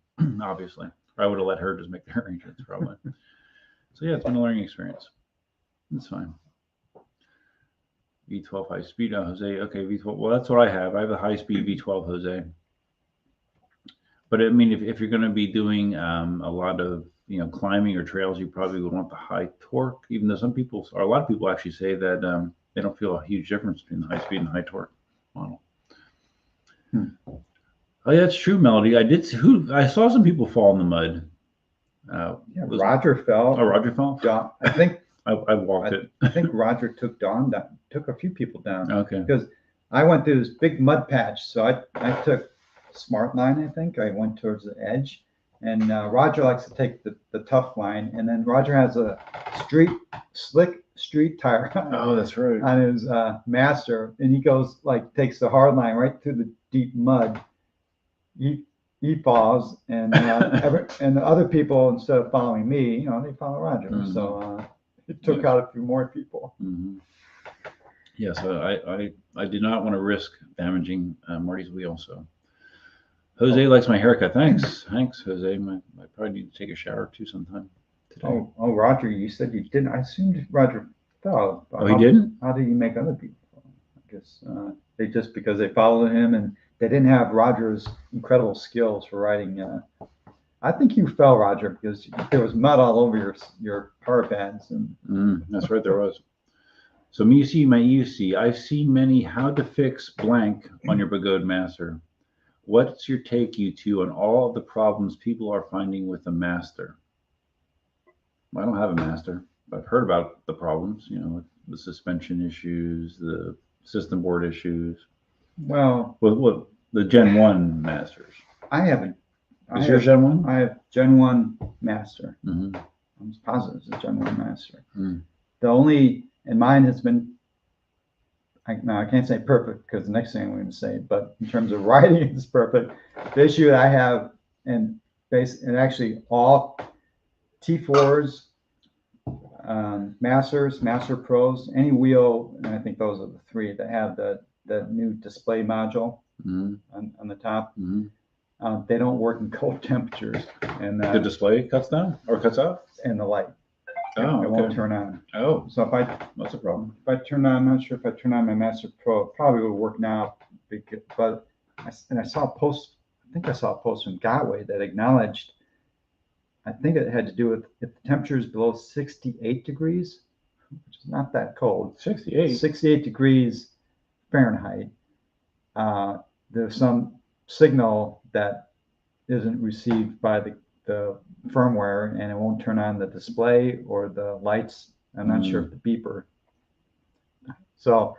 obviously. Or I would have let her just make the arrangements, probably. So yeah, it's been a learning experience. It's fine. V12 high speed, Jose. Okay, V12. Well, that's what I have. I have a high speed V12, Jose. But I mean, if you're going to be doing a lot of climbing or trails, you probably would want the high torque. Even though a lot of people actually say that they don't feel a huge difference between the high speed and high torque model. Oh, yeah, that's true, Melody. I saw some people fall in the mud. Roger fell. Oh, Roger fell. Don, I think I walked it. I think Roger took Don down. Took a few people down. Okay. Because I went through this big mud patch, so I took Smart line, I think. I went towards the edge, and Roger likes to take the tough line, and then Roger has a slick street tire. Oh, that's right. On his Master, and he goes takes the hard line right through the deep mud. He falls, and and the other people, instead of following me, they follow Roger. Mm-hmm. So it took out a few more people. Mm-hmm. Yeah, so I did not want to risk damaging Marty's wheel, so. Jose likes my haircut. Thanks, Jose. I probably need to take a shower too sometime today. Oh, Roger, you said you didn't. I assumed Roger fell. Oh, he didn't? How did he make other people fall? I guess they just because they followed him and they didn't have Roger's incredible skills for riding. I think you fell, Roger, because there was mud all over your power pads. And that's right, there was. So my EUC, I've seen many how to fix blank on your Begode Master. What's your take, you two, on all of the problems people are finding with the Master? I don't have a Master, but I've heard about the problems, the suspension issues, the system board issues. Well, with the Gen 1 Masters. I haven't. Is yours Gen 1? I have Gen 1 Master. Mm-hmm. I'm positive it's a Gen 1 Master. Mm. And mine has been, I can't say perfect because the next thing I'm going to say, but in terms of riding, it's perfect. The issue that I have, and actually all T4s, Masters, Master Pros, any wheel, and I think those are the three that have the new display module on the top. Mm-hmm. They don't work in cold temperatures. And the display cuts down or cuts out? And the light. Oh, It won't okay. turn on. Oh, So that's a problem. if I turn on, I'm not sure if I turn on my Master Pro, it probably would work now. But I saw a post, I think I saw a post from Gotway that acknowledged, I think it had to do with if the temperature is below 68 degrees, which is not that cold, 68. 68 degrees Fahrenheit, there's some signal that isn't received by the firmware, and it won't turn on the display or the lights. I'm not sure if the beeper. So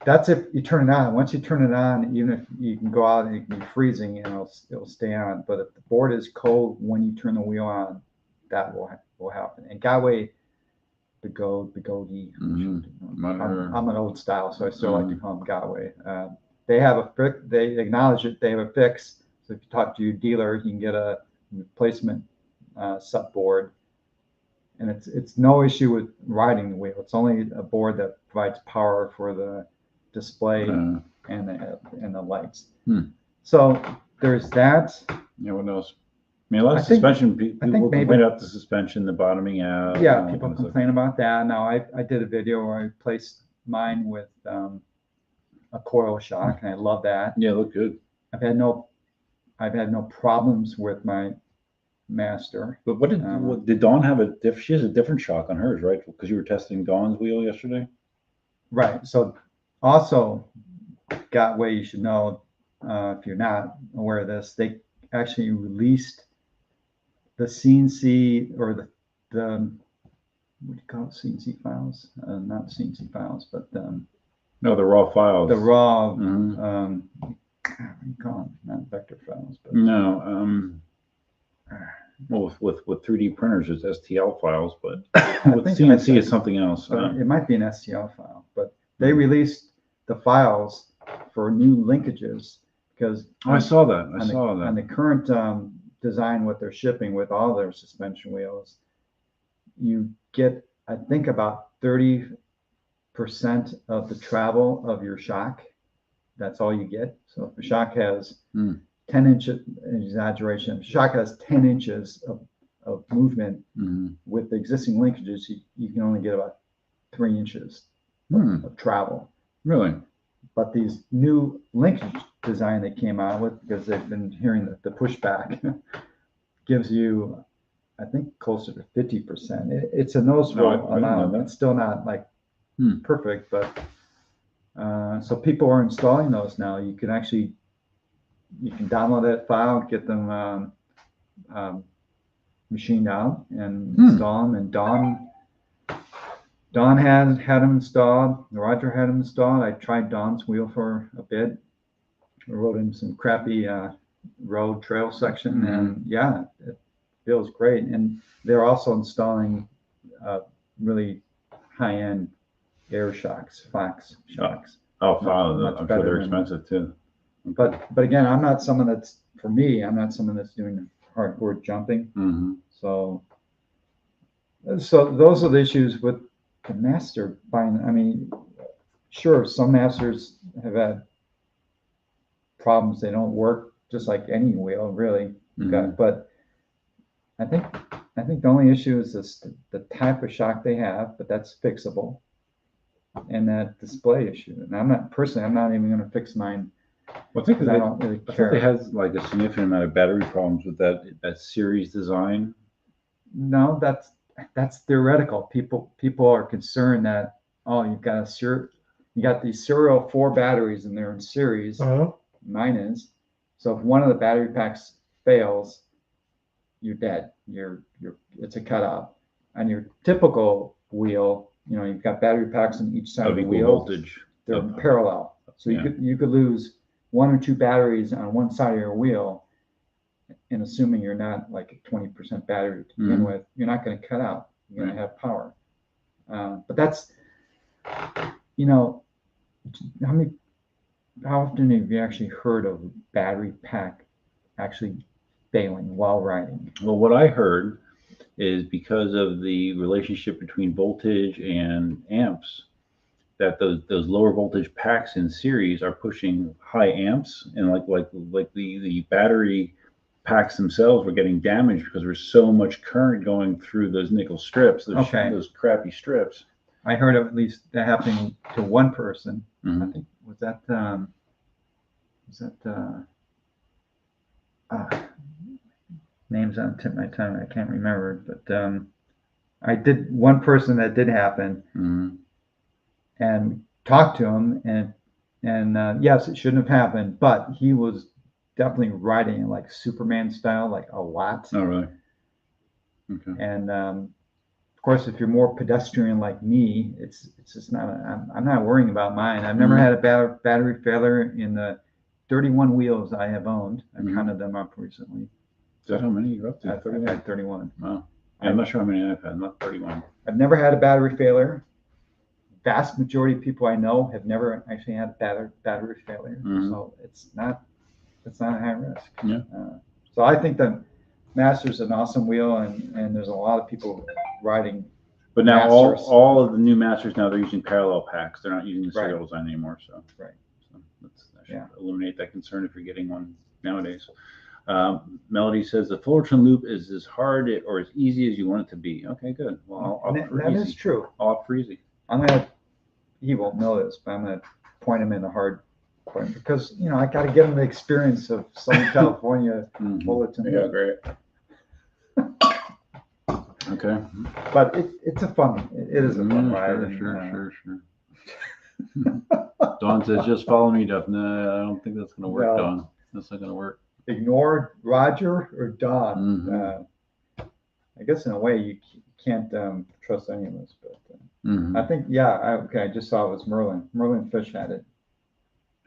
that's if you turn it on. Once you turn it on, even if you can go out and it can be freezing and it'll stay on. But if the board is cold when you turn the wheel on, that will happen. And Gotway, the Gogi. I'm an old style, so I still like to call them Gotway. They have a fix. They acknowledge it. They have a fix. So if you talk to your dealer, you can get a replacement sub board, and it's no issue with riding the wheel. It's only a board that provides power for the display and the lights. So there's that. Yeah, what else? I mean, a lot of suspension. People complain about the suspension, the bottoming out. Yeah, people complain about that. Now I did a video where I replaced mine with a coil shock, and I love that. Yeah, look good. I've had no problems with my Master. But what did Dawn have she has a different shock on hers, right? Because you were testing Dawn's wheel yesterday. Right. So also, Gotway, you should know, if you're not aware of this, they actually released the CNC or the what do you call it, CNC files? Not CNC files, but no, the raw files. The raw. What do you call them? Not vector files, but no. Well, with 3D printers, it's STL files, but with CNC is something else. It might be an STL file, but they released the files for new linkages because I saw that. On the current design, what they're shipping with all their suspension wheels, you get, I think, about 30% of the travel of your shock. That's all you get. So if the shock has 10 inches, exaggeration, shock has 10 inches of movement with the existing linkages, you can only get about 3 inches of travel. Really? But these new linkage design they came out with, because they've been hearing the pushback, gives you, I think, closer to 50%. It's a noticeable amount. It's still not like perfect, but so people are installing those now. You can download that file, get them machined out, and install them. And Don had them installed. Roger had them installed. I tried Don's wheel for a bit. I rode in some crappy road trail section, and yeah, it feels great. And they're also installing really high-end air shocks, Fox shocks. Oh, I'm sure they're expensive too. But again, I'm not someone that's doing hardcore jumping. So those are the issues with the Master buying. I mean, sure, some Masters have had problems. They don't work just like any wheel, really. But I think the only issue is the type of shock they have, but that's fixable, and that display issue. And I'm not even going to fix mine. Well, I don't really care. I thought they had like a significant amount of battery problems with that series design. No, that's theoretical. People are concerned that you got these serial 4 batteries and they're in series. Mine is. So if one of the battery packs fails, you're dead. It's a cutout. On your typical wheel, you've got battery packs on each side of the wheel. Voltage. They're parallel. So you could lose 1 or 2 batteries on one side of your wheel, and assuming you're not like a 20% battery to begin with, you're not going to cut out. You're going to have power. But that's, how often have you actually heard of battery pack actually failing while riding? Well, what I heard is because of the relationship between voltage and amps, that those lower voltage packs in series are pushing high amps, and like the battery packs themselves were getting damaged because there was so much current going through those nickel strips, those crappy strips. I heard of at least that happening to one person. Mhm. I think was that names on tip my tongue. I can't remember, but I did one person that did happen, and talked to him, and yes, it shouldn't have happened, but he was definitely riding it like Superman style, like a lot. Oh, really? Okay. And of course, if you're more pedestrian like me, it's just not. I'm not worrying about mine. I've never had a battery failure in the 31 wheels I have owned. I counted them up recently. Is that how many you're up to? I've had 31. Wow. Yeah, I'm not sure how many I've had. Not 31. I've never had a battery failure. Vast majority of people I know have never actually had a battery failure. So it's not a high risk. Yeah. So I think the Master's an awesome wheel, and there's a lot of people riding. But now Masters. all of the new Masters now they're using parallel packs. They're not using the serial design anymore. So Right. So that should eliminate that concern if you're getting one nowadays. Melody says the Fullerton loop is as hard or as easy as you want it to be. Okay, good. Well, I'll opt for that easy. is true. I'll opt for easy. He won't know this, but I'm gonna point him in a hard point because I got to give him the experience of Southern California Fullerton. Yeah, great. Okay. But it's a fun. It is a fun ride. Sure. Dawn says just follow me, Duff. No, I don't think that's gonna work, Dawn. That's not gonna work. Ignore Roger or Don. I guess in a way you can't trust any of us, but I think I just saw it was Merlin. Merlin Fish had it.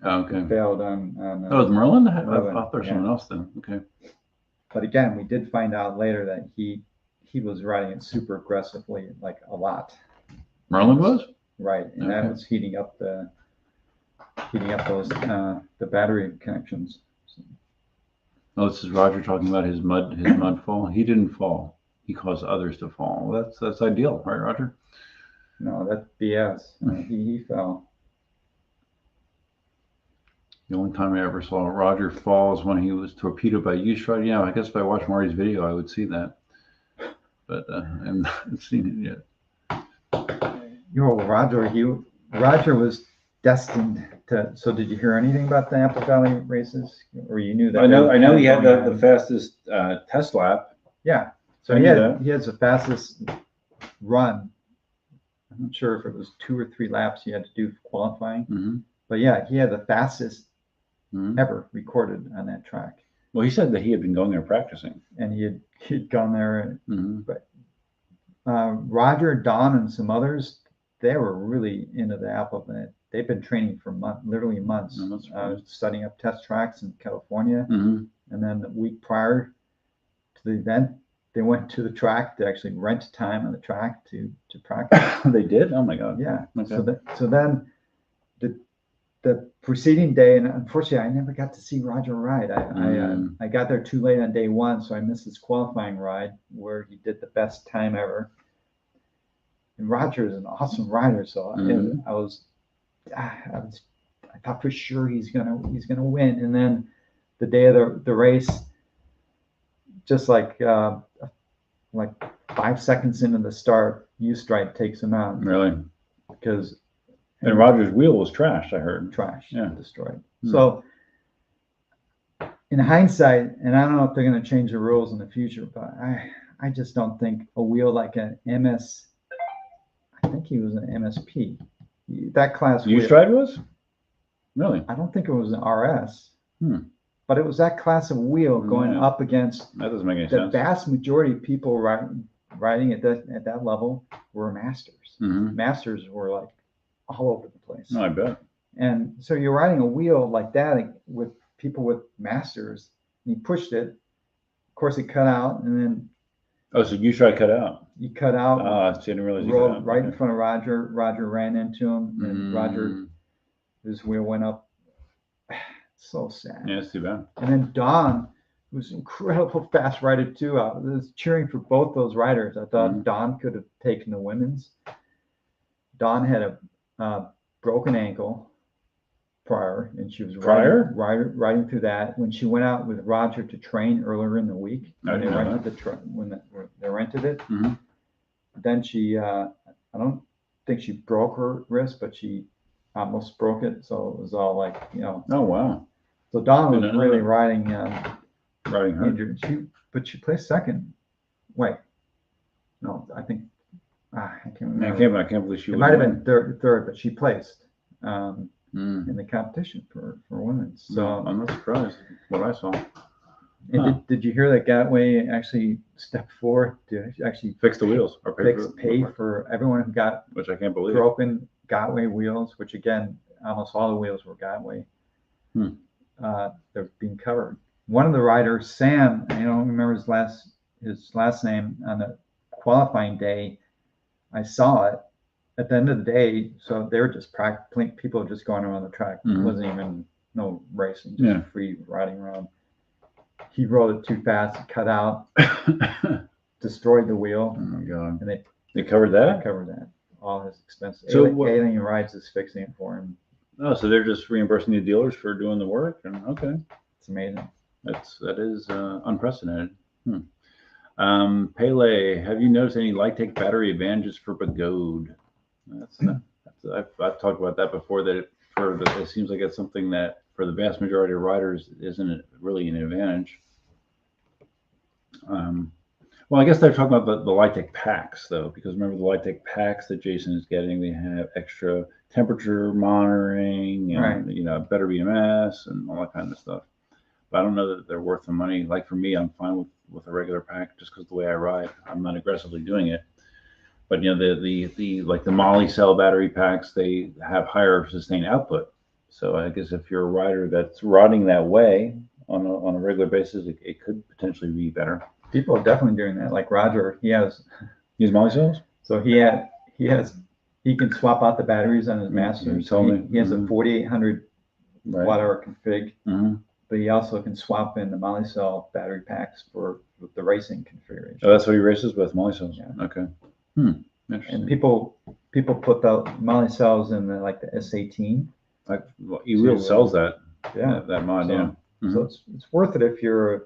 Oh, okay. It failed on. It was Merlin. I Merlin, thought there was someone else then. Okay. But again, we did find out later that he was riding it super aggressively, like a lot. Merlin was? Right, and that was heating up those the battery connections. So. Oh, this is Roger talking about his mud fall. He didn't fall. He caused others to fall. Well, that's ideal, right, Roger? No, that's BS. He fell. The only time I ever saw Roger fall is when he was torpedoed by U-Stride. Yeah, I guess if I watched Marty's video, I would see that. But I haven't seen it yet. Roger was destined to. So did you hear anything about the Apple Valley races, or you knew that? I know he had the fastest test lap. Yeah, so he has the fastest run. I'm not sure if it was 2 or 3 laps he had to do for qualifying, but yeah, he had the fastest ever recorded on that track. Well, he said that he had been going there practicing, and he'd gone there. But Roger, Don, and some others, they were really into the Apple event. They've been training for literally months, setting up test tracks in California. And then the week prior to the event, they went to the track to actually rent time on the track to practice. They did? Oh my God. Yeah. Okay. So then the preceding day, and unfortunately I never got to see Roger ride. I got there too late on day 1, so I missed his qualifying ride where he did the best time ever. And Roger is an awesome rider, so I thought for sure he's gonna win. And then the day of the race, just like 5 seconds into the start, U-Stride takes him out. Really? And Roger's wheel was trashed, I heard. Destroyed. So in hindsight, and I don't know if they're going to change the rules in the future, but I just don't think a wheel like an MS, I think he was an MSP. That class wheel. U-Stride was? Really? I don't think it was an RS. But it was that class of wheel going up against. That doesn't make any the sense. vast majority of people riding at that level were masters. Masters were like all over the place. No, I bet. And so you're riding a wheel like that with people with masters, and he pushed it. Of course, it cut out, and then. Oh, so U-Stride cut out. He cut out. I didn't realize he rolled cut out. right in front of Roger. Roger ran into him, and Roger, his wheel went up. So sad. Yeah, it's too bad. And then Don, who's an incredible fast rider too. I was cheering for both those riders. I thought Don could have taken the women's. Don had a broken ankle, prior, and she was Prior? riding through that when she went out with Roger to train earlier in the week. I When they didn't know rented when they rented it. Mhm. Then she, I don't think she broke her wrist, but she almost broke it. So it was all like, Oh, wow. So Dawn was Didn't know really that. riding Riding her. injured. But she placed second. Wait, no, I think I can't remember. I can't believe she It would might have win. been third, but she placed Mm. in the competition for women. So I'm not surprised what I saw. and Huh. did you hear that Gotway actually stepped forward to actually Fix the wheels or pay for everyone who got which I can't believe. broken Gotway wheels, which again, almost all the wheels were Gotway. Hmm. They're being covered. One of the riders, Sam, I don't remember his last name, on the qualifying day, I saw it at the end of the day. So they were just practicing, people just going around the track. It wasn't even no racing, just free riding around. He rode it too fast, cut out, destroyed the wheel. Oh my God. And they covered that? They covered that. All his expenses. So Alien Rides is fixing it for him. Oh, so they're just reimbursing the dealers for doing the work? And okay. It's amazing. That is unprecedented. Pele, have you noticed any light-take battery advantages for Pagode? I've talked about that before. That it seems like it's something that for the vast majority of riders isn't really an advantage. Well, I guess they're talking about the light-take packs though, because remember the light-take packs that Jason is getting, they have extra temperature monitoring and better BMS and all that kind of stuff. But I don't know that they're worth the money. Like for me, I'm fine with a regular pack just because the way I ride, I'm not aggressively doing it. But the like the Molly cell battery packs, they have higher sustained output. So I guess if you're a rider that's riding that way on a regular basis, it could potentially be better. People are definitely doing that. Like Roger, he has Molly cells. So he can swap out the batteries on his Masters. He has a 4800 watt hour config. But he also can swap in the Molly cell battery packs for the racing configuration. Oh, that's what he races with, Molly cells. Yeah. Okay. And people put the Molly cells in the S18. Like E-Wheel sells that. Yeah. That mod. So, so it's worth it if you're a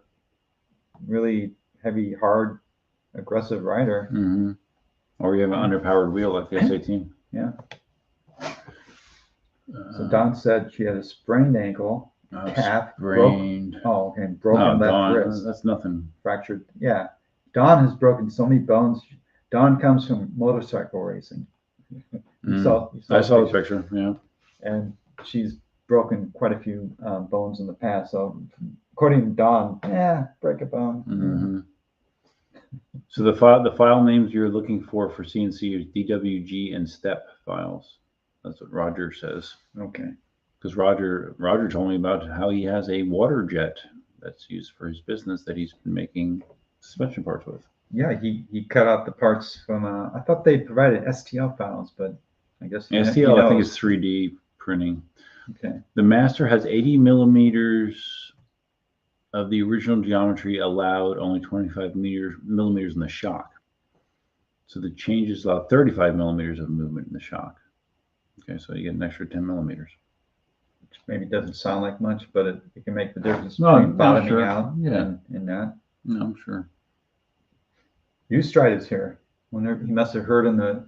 really heavy, hard, aggressive rider. Or you have an underpowered wheel like the S18. Yeah. So Dawn said she had a sprained ankle. Calf, broken left wrist. That's nothing. Fractured. Yeah. Dawn has broken so many bones. Dawn comes from motorcycle racing. I saw the picture. Yeah. And she's broken quite a few bones in the past. So according to Dawn, break a bone. So the file names you're looking for CNC is DWG and STEP files. That's what Roger says. Okay. Because Roger told me about how he has a water jet that's used for his business that he's been making suspension parts with. Yeah, he cut out the parts from. I thought they provided STL files, but I guess STL I think is 3D printing. Okay. The Master has 80 millimeters of the original geometry allowed, only 25 millimeters in the shock. So the changes allow 35 millimeters of movement in the shock. Okay, so you get an extra 10 millimeters. Which maybe doesn't sound like much, but it can make the difference between bottoming out and not. No, I'm sure. Ustride is here. He must have heard in the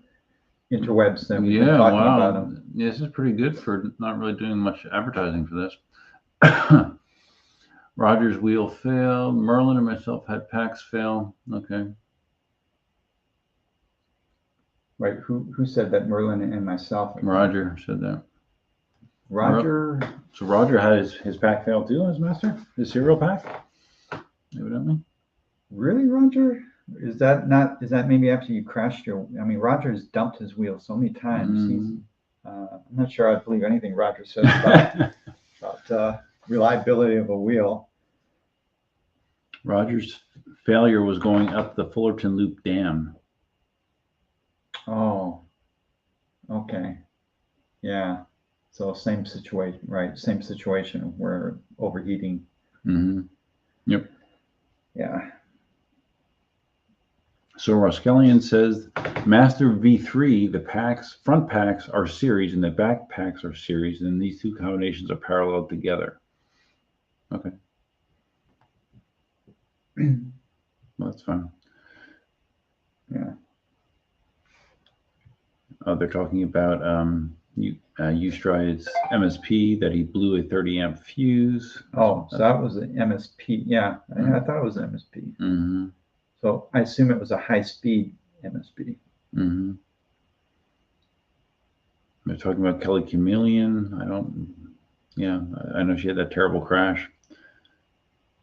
interwebs that we've been talking about him. Yeah, this is pretty good for not really doing much advertising for this. Roger's wheel failed. Merlin and myself had packs fail. Okay. Right. Who said that? Merlin and myself. Roger said that. Roger. So Roger had his pack fail too on his Master? His serial pack? Evidently. Really, Roger? Is that maybe after you crashed Roger has dumped his wheel so many times. I'm not sure I believe anything Roger says about reliability of a wheel. Roger's failure was going up the Fullerton Loop Dam. Oh, okay. Yeah. So same situation, right? Same situation where overheating. Yep. Yeah. So Roskelian says Master V3, the front packs are series and the back packs are series, and these two combinations are parallel together. Okay. Well, that's fine. Yeah. They're talking about Ustride's MSP, that he blew a 30 amp fuse. Oh, so that was the MSP. Yeah, I thought it was an MSP. Mm-hmm. So I assume it was a high speed MSP. Mm-hmm. They're talking about Kelly Chameleon. I know she had that terrible crash.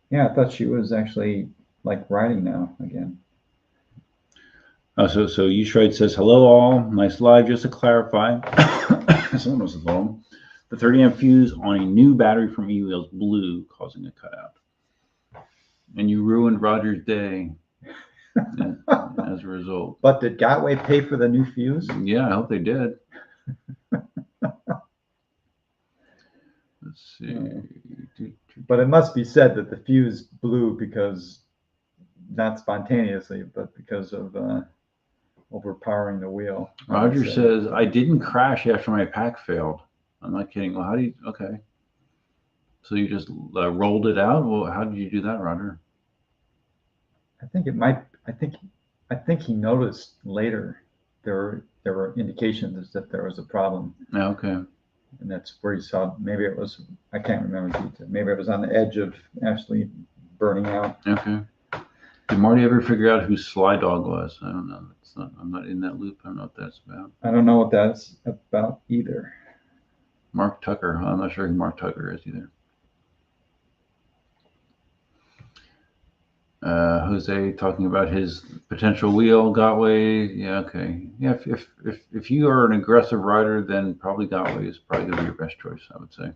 Yeah, I thought she was actually like riding now again. So Ustride says, hello all, nice live. Just to clarify, someone was at home. The 30 amp fuse on a new battery from eWheels blew, causing a cutout. And you ruined Roger's day as a result. But did Gotway pay for the new fuse? Yeah, I hope they did. Let's see. But it must be said that the fuse blew because, not spontaneously, but because of overpowering the wheel. Roger says, I didn't crash after my pack failed. I'm not kidding. Well, how do you, okay. So you just rolled it out? Well, how did you do that, Roger? I think he noticed later there were indications that there was a problem. Okay. And that's where he saw, maybe it was, I can't remember detail. Maybe it was on the edge of actually burning out. Okay. Did Marty ever figure out who Sly Dog was? I don't know. I'm not in that loop. I don't know what that's about. I don't know what that's about either. Mark Tucker. I'm not sure who Mark Tucker is either. Jose talking about his potential wheel, Gotway. Yeah, okay. Yeah, if you are an aggressive rider, then probably Gotway is probably going to be your best choice, I would say.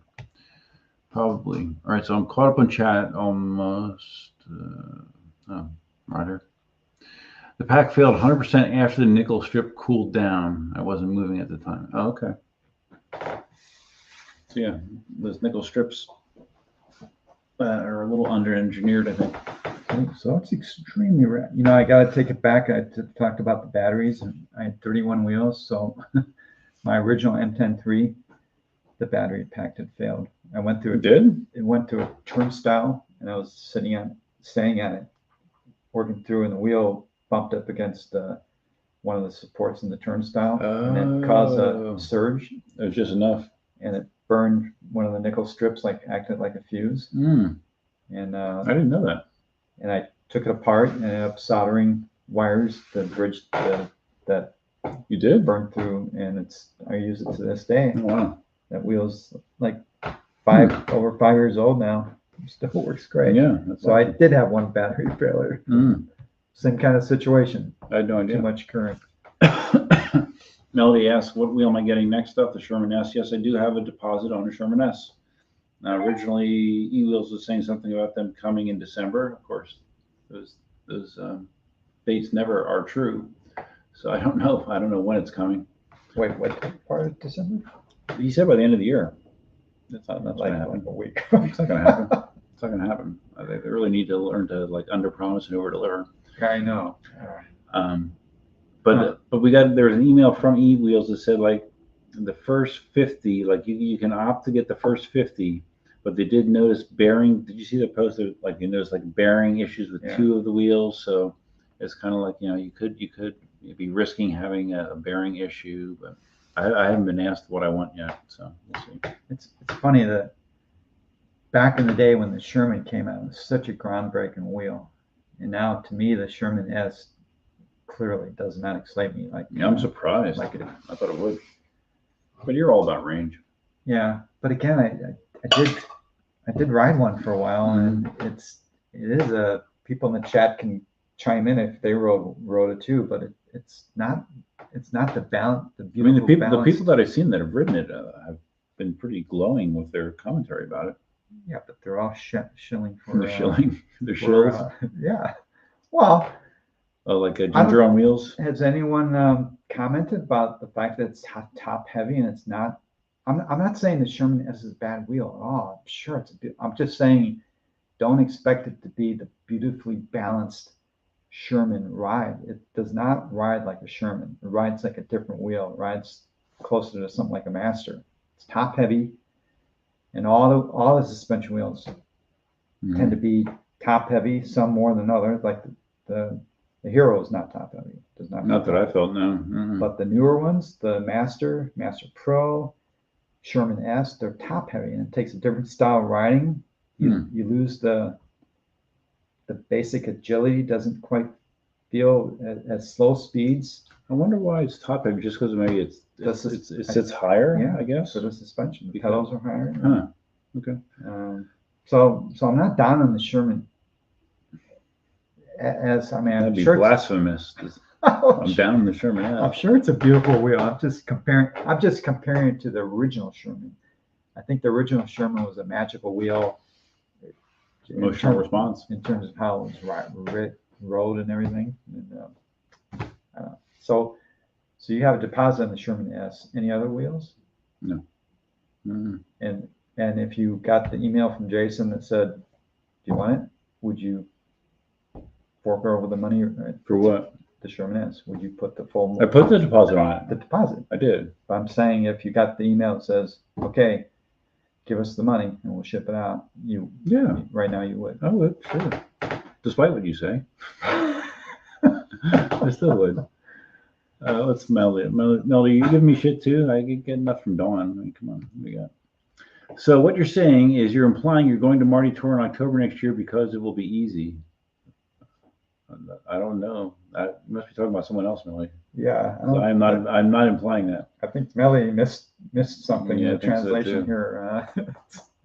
Probably. All right, so I'm caught up on chat almost. Rider. The pack failed 100% after the nickel strip cooled down. I wasn't moving at the time. Oh, okay. So yeah, those nickel strips are a little under-engineered, I think. So it's extremely rare. You know, I got to take it back. I talked about the batteries, and I had 31 wheels. So my original M10-3, the battery pack had failed. I went through it. Did? It went to a turnstile, and I was staying at it, working through, and the wheel bumped up against one of the supports in the turnstile, and it caused a surge. It was just enough. And it burned one of the nickel strips, acted like a fuse. And I didn't know that. And I took it apart and ended up soldering wires to bridge that you did burn through, and I use it to this day. Oh, wow. That wheel's like over 5 years old now. It still works great. Yeah. So awesome. I did have one battery failure. Same kind of situation. I had no idea. Too much current. Melody asks, what wheel am I getting next up? The Sherman S. Yes, I do have a deposit on a Sherman S. Now, originally, eWheels was saying something about them coming in December. Of course, those dates never are true. So I don't know. I don't know when it's coming. Wait, what part of December? He said by the end of the year. That's not like happen. A week. It's not going to happen. It's not going to happen. They really need to learn to under promise and over deliver. I know. But there was an email from eWheels that said the first 50, you can opt to get the first 50, but they did notice bearing. Did you see the post of you noticed bearing issues with 2 of the wheels? So it's kind of you could be risking having a bearing issue, but I haven't been asked what I want yet, so we'll see. It's funny that back in the day when the Sherman came out, it was such a groundbreaking wheel, and now to me the Sherman S clearly does not excite me. I'm surprised. I thought it would. But you're all about range. Yeah, but again, I did ride one for a while, and it is a people in the chat can chime in if they rode it too, but it's not the balance. The people that I've seen that have ridden it have been pretty glowing with their commentary about it. Yeah, but they're all shilling for. They're shilling. They're shills. Yeah. Well. Like a ginger on wheels. Has anyone commented about the fact that it's top heavy and it's not? I'm not saying the Sherman S is a bad wheel at all. I'm sure I'm just saying, don't expect it to be the beautifully balanced Sherman ride. It does not ride like a Sherman. It rides like a different wheel. It rides closer to something like a Master. It's top heavy, and all the suspension wheels tend to be top heavy. Some more than others. Like the Hero is not top heavy. Does not. Not that I felt, no. Mm-mm. But the newer ones, the Master, Master Pro, Sherman S, they're top heavy, and it takes a different style of riding. You lose the basic agility. Doesn't quite feel at slow speeds. I wonder why it's top heavy. Just because maybe it sits higher. Yeah, I guess. For the suspension, the pedals are higher. Huh. Okay. So I'm not down on the Sherman. That'd be blasphemous. I'm down on the Sherman. Yeah. I'm sure it's a beautiful wheel. I'm just comparing it to the original Sherman. I think the original Sherman was a magical wheel. Emotional response in terms of how it was rode and everything. And, so you have a deposit on the Sherman S. Any other wheels? No. Mm-hmm. And if you got the email from Jason that said, "Do you want it?" Would you fork over the money for what? The Sherman S. Would you put the full? I put the deposit on it. The deposit. I did. But I'm saying if you got the email that says, "Okay, give us the money and we'll ship it out," right now you would. I would, sure. Despite what you say. I still would. Let's Melody. Melody, you give me shit too? I get enough from Dawn. I mean, come on, what do we got? So what you're saying is you're implying you're going to Marty tour in October next year because it will be easy. I don't know. You must be talking about someone else, Melody. Yeah. I'm not implying that. I think Melody missed something in the I think so, translation too. here.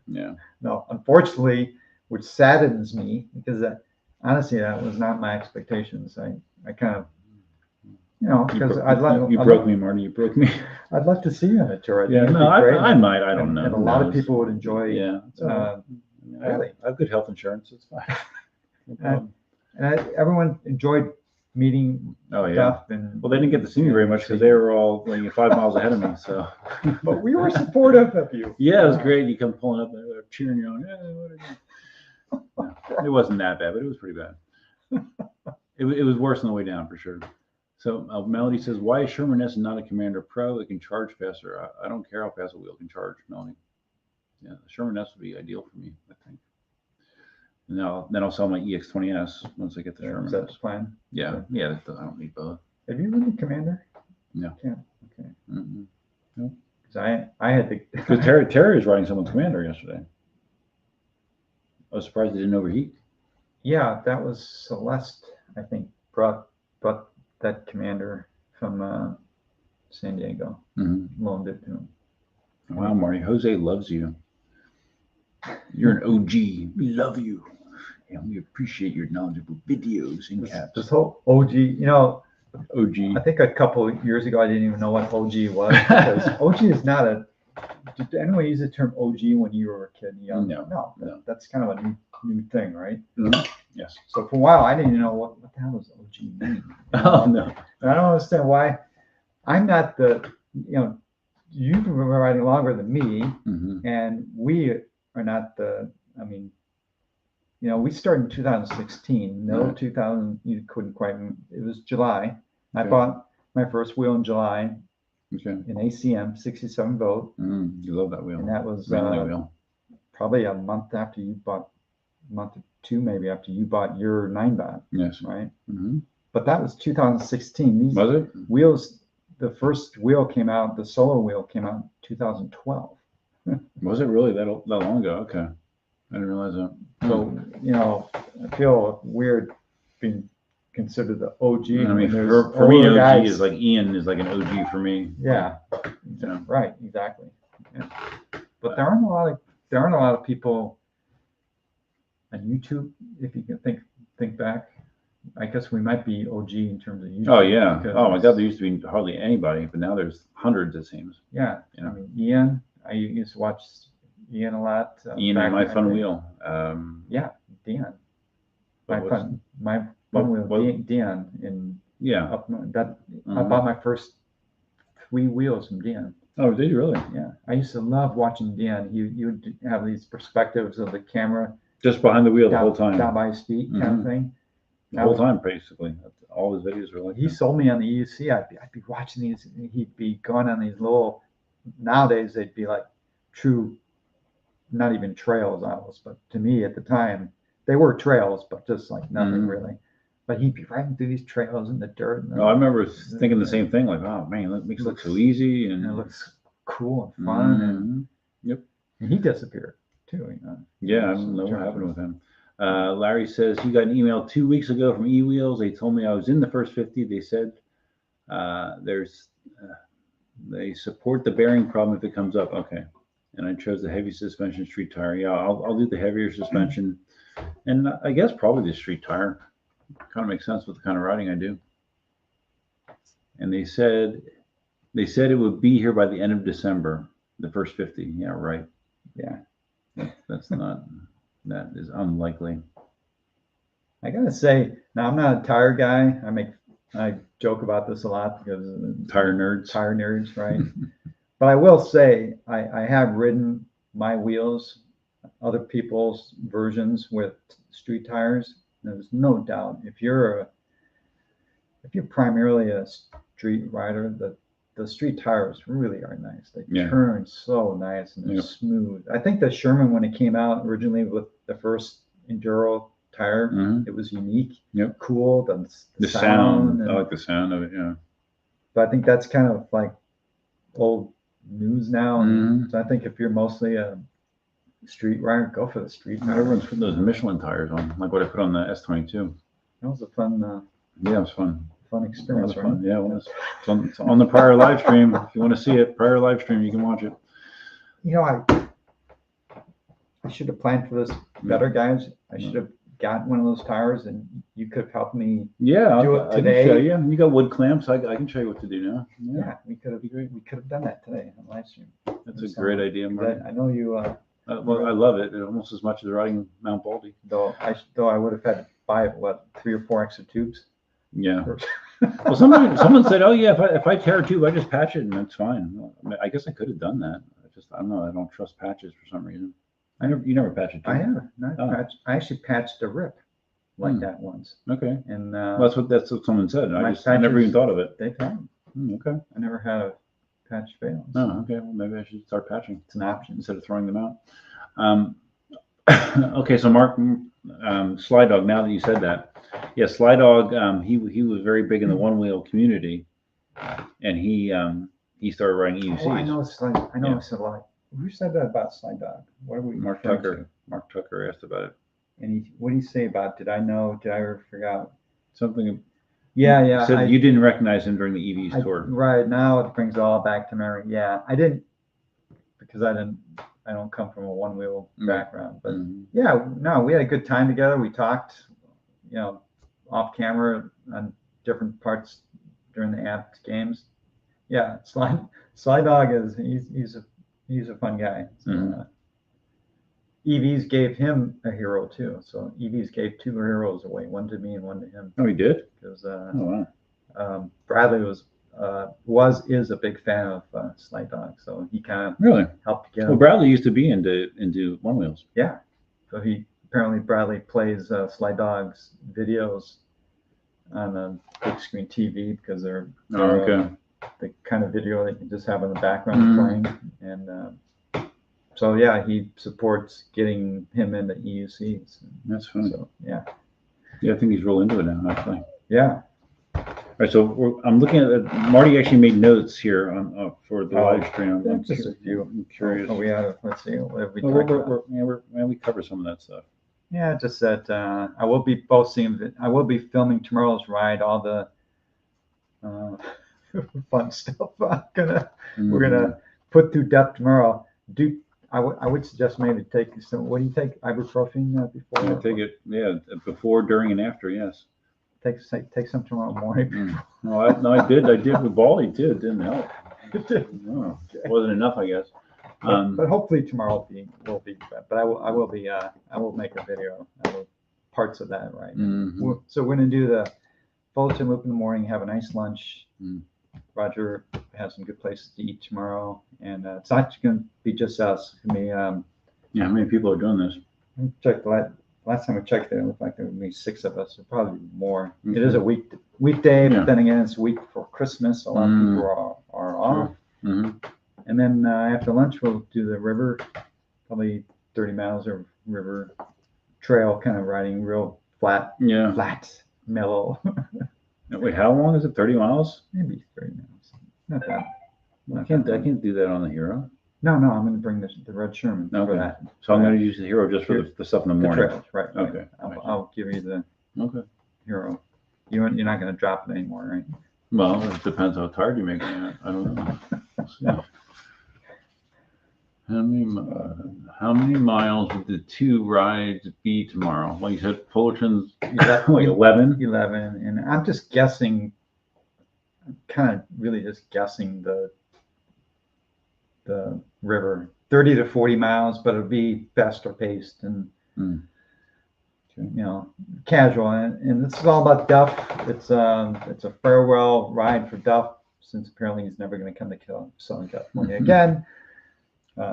Yeah. No, unfortunately, which saddens me because honestly, that was not my expectations. I kind of, because you broke me, Marty. You broke me. I'd love to see you on a tour. Yeah, no, I might. I don't know. And a lot of people would enjoy. Yeah. Really. I have good health insurance. It's fine. No problem. And everyone enjoyed meeting stuff. And well, they didn't get to see me very much because they were all 5 miles ahead of me. So, but we were supportive of you. Yeah, it was great. You come pulling up there, cheering you on. It wasn't that bad, but it was pretty bad. It was worse on the way down for sure. So Melody says, "Why is Sherman S not a Commander Pro? It can charge faster." I don't care how fast a wheel can charge, Melody. Yeah, the Sherman S would be ideal for me, I think. And then I'll sell my EX20S once I get the Sherman. Is that the plan? Yeah. I don't need both. Have you ridden Commander? No. Yeah. Okay. Mm-hmm. No. Because I had to. Because Terry was riding someone's Commander yesterday. I was surprised it didn't overheat. Yeah, that was Celeste. I think brought that Commander from San Diego. Mm-hmm. Loaned it to him. Wow, Marty, Jose loves you. You're an OG. We love you. And we appreciate your knowledgeable videos in caps. This whole OG, OG. I think a couple of years ago, I didn't even know what OG was. Because OG is not a. Did anyone use the term OG when you were a kid? Young? No. That's kind of a new thing, right? Mm-hmm. Yes. So for a while, I didn't even know what the hell does OG mean. Oh, no. And I don't understand why. I'm not you've been riding longer than me, and we are not we started in 2016. No, 2000, you couldn't quite, it was July. I bought my first wheel in July. Okay. An ACM 67 volt. You love that wheel. And that was wheel. Probably a month or two maybe after you bought your Ninebot. Yes. Right? Mm-hmm. But that was 2016. Was it? Wheels, the first wheel came out, the solo wheel came out in 2012. Was it really that long ago? Okay. I didn't realize that. So, I feel weird being considered the OG. I mean, for me, OG guys, is like Ian is like an OG for me. Yeah. Right. Exactly. Yeah. But there aren't a lot of people on YouTube. If you can think back, I guess we might be OG in terms of YouTube. Oh yeah. Oh my God, there used to be hardly anybody, but now there's hundreds, it seems. Yeah. I mean, Ian. I used to watch Ian a lot. Ian and My Fun Wheel. Yeah, Dion. My fun wheel, Dion. I bought my first 3 wheels from Dion. Oh, did you really? Yeah, I used to love watching Dion. He would have these perspectives of the camera just behind the wheel the whole time, down by his feet, kind of thing. the whole time, basically. All his videos were like He that. sold me on the EUC. I'd be watching these. He'd be going on these little. Nowadays they'd be like true, not even trails almost, but to me at the time they were trails, but just like nothing really. But he'd be riding through these trails in the dirt. And I remember thinking the same thing, like, oh man, that makes it look so easy, and it looks cool and fun. And yep. And he disappeared too. Yeah, I don't know what happened with him. Larry says he got an email 2 weeks ago from eWheels. They told me I was in the first 50. They said they support the bearing problem if it comes up. Okay. And I chose the heavy suspension street tire. Yeah, I'll do the heavier suspension. And I guess probably the street tire. Kind of makes sense with the kind of riding I do. And they said it would be here by the end of December, the first 50. Yeah, right. Yeah. That is unlikely. I gotta say, now I'm not a tire guy. I joke about this a lot because tire nerds, right? But I will say I have ridden my wheels, other people's versions with street tires. There's no doubt if you're primarily a street rider, the street tires really are nice. They turn so nice and they're smooth. I think the Sherman, when it came out originally with the first enduro tire, it was unique, cool. The sound. I like the sound of it. Yeah. But I think that's kind of like old news now. So I think if you're mostly a street rider, go for the street tire. Everyone's putting those Michelin tires on, like what I put on the S22. That was a fun. Yeah, it was fun. Fun experience, right? Fun. Yeah, it was. It's on the prior live stream. If you want to see it, prior live stream, you can watch it. You know, I should have planned for this better, guys. I should have got one of those tires, and you could have helped me. Yeah, do it today. I can show you. You got wood clamps. I can show you what to do now. Yeah, we could have done that today on live stream. That's a great idea, Marty. I know you. Well, I love it almost as much as riding Mount Baldy. Though I would have had to buy 3 or 4 extra tubes. Yeah. Well, someone said, "Oh yeah, if I tear a tube, I just patch it and that's fine." I guess I could have done that. I don't know. I don't trust patches for some reason. You never patch a tube. I have. I actually patched a rip like that once. Okay. And that's what someone said. I never even thought of it. They found. Okay. I never had a patch fail. So. Oh, okay. Well, maybe I should start patching. It's an option instead of throwing them out. Okay, so Mark, Sly Dog. Now that you said that, yeah, Sly Dog. He was very big in the one wheel community, and he started riding EUCs. Oh, I know it's a lot. Who said that about Sly Dog? What are we? Mark Tucker. Mark Tucker asked about it. And what did he say about? Did I know? Did I ever forgot? Something. Yeah. He said you didn't recognize him during the EVs tour. Right now, it brings it all back to memory. Yeah, I didn't because I don't come from a one wheel background, but yeah, no, we had a good time together. We talked, off camera on different parts during the Apt games. Yeah, Sly Dog he's a fun guy. So, EVs gave him a hero too. So EVs gave 2 heroes away, one to me and one to him. Oh, he did? Because Bradley is a big fan of Sly Dog, so he kind of really helped get him. Well, Bradley used to be into one wheels. Yeah, so Bradley plays Sly Dog's videos on a big screen TV because they're the kind of video that you just have in the background playing, and so yeah, he supports getting him into EUCs. That's funny. So, yeah, I think he's real into it now, actually. Yeah. All right, so I'm looking at Marty actually made notes here on for the live stream. I'm just a few. I'm curious. Let's see. What have we talked about? We cover some of that stuff. Yeah, just that I will be posting. I will be filming tomorrow's ride. All the fun stuff. We're gonna put through depth tomorrow. I would suggest maybe take some. What do you take? Ibuprofen before? I take it. Yeah, before, during, and after. Yes. Take some tomorrow morning. No, I did with Baldy too. It didn't help. No, it wasn't enough, I guess. But hopefully tomorrow will be. But I will make a video. Parts of that, right? So we're gonna do the Fullerton Loop in the morning. Have a nice lunch. Roger has some good places to eat tomorrow, and it's not going to be just us. How many how many people are doing this? Check that. last time I checked, it looked like there would be 6 of us, or probably more. Okay. It is a weekday, Yeah. but then again, it's a week before Christmas. A lot of people are off. Mm-hmm. And then after lunch, we'll do the river, probably 30 miles of river trail, kind of riding real flat, mellow. Wait, how long is it? 30 miles? Maybe 30 miles. Not that. I can't do that on the Hero. No, I'm going to bring the Red Sherman for that. So I'm going to use the Hero just for the stuff in the morning. Trails, right. Okay. I'll give you the Hero. You're not going to drop it anymore, right? Well, it depends how tired you make me. I don't know. We'll how many miles would the 2 rides be tomorrow? Like you said, Fullerton's like 11. 11, and I'm just guessing. I'm kind of really just guessing the river, 30 to 40 miles, but it'll be faster paced and casual. And this is all about Duff. It's a farewell ride for Duff, since apparently he's never going to come to Southern California again.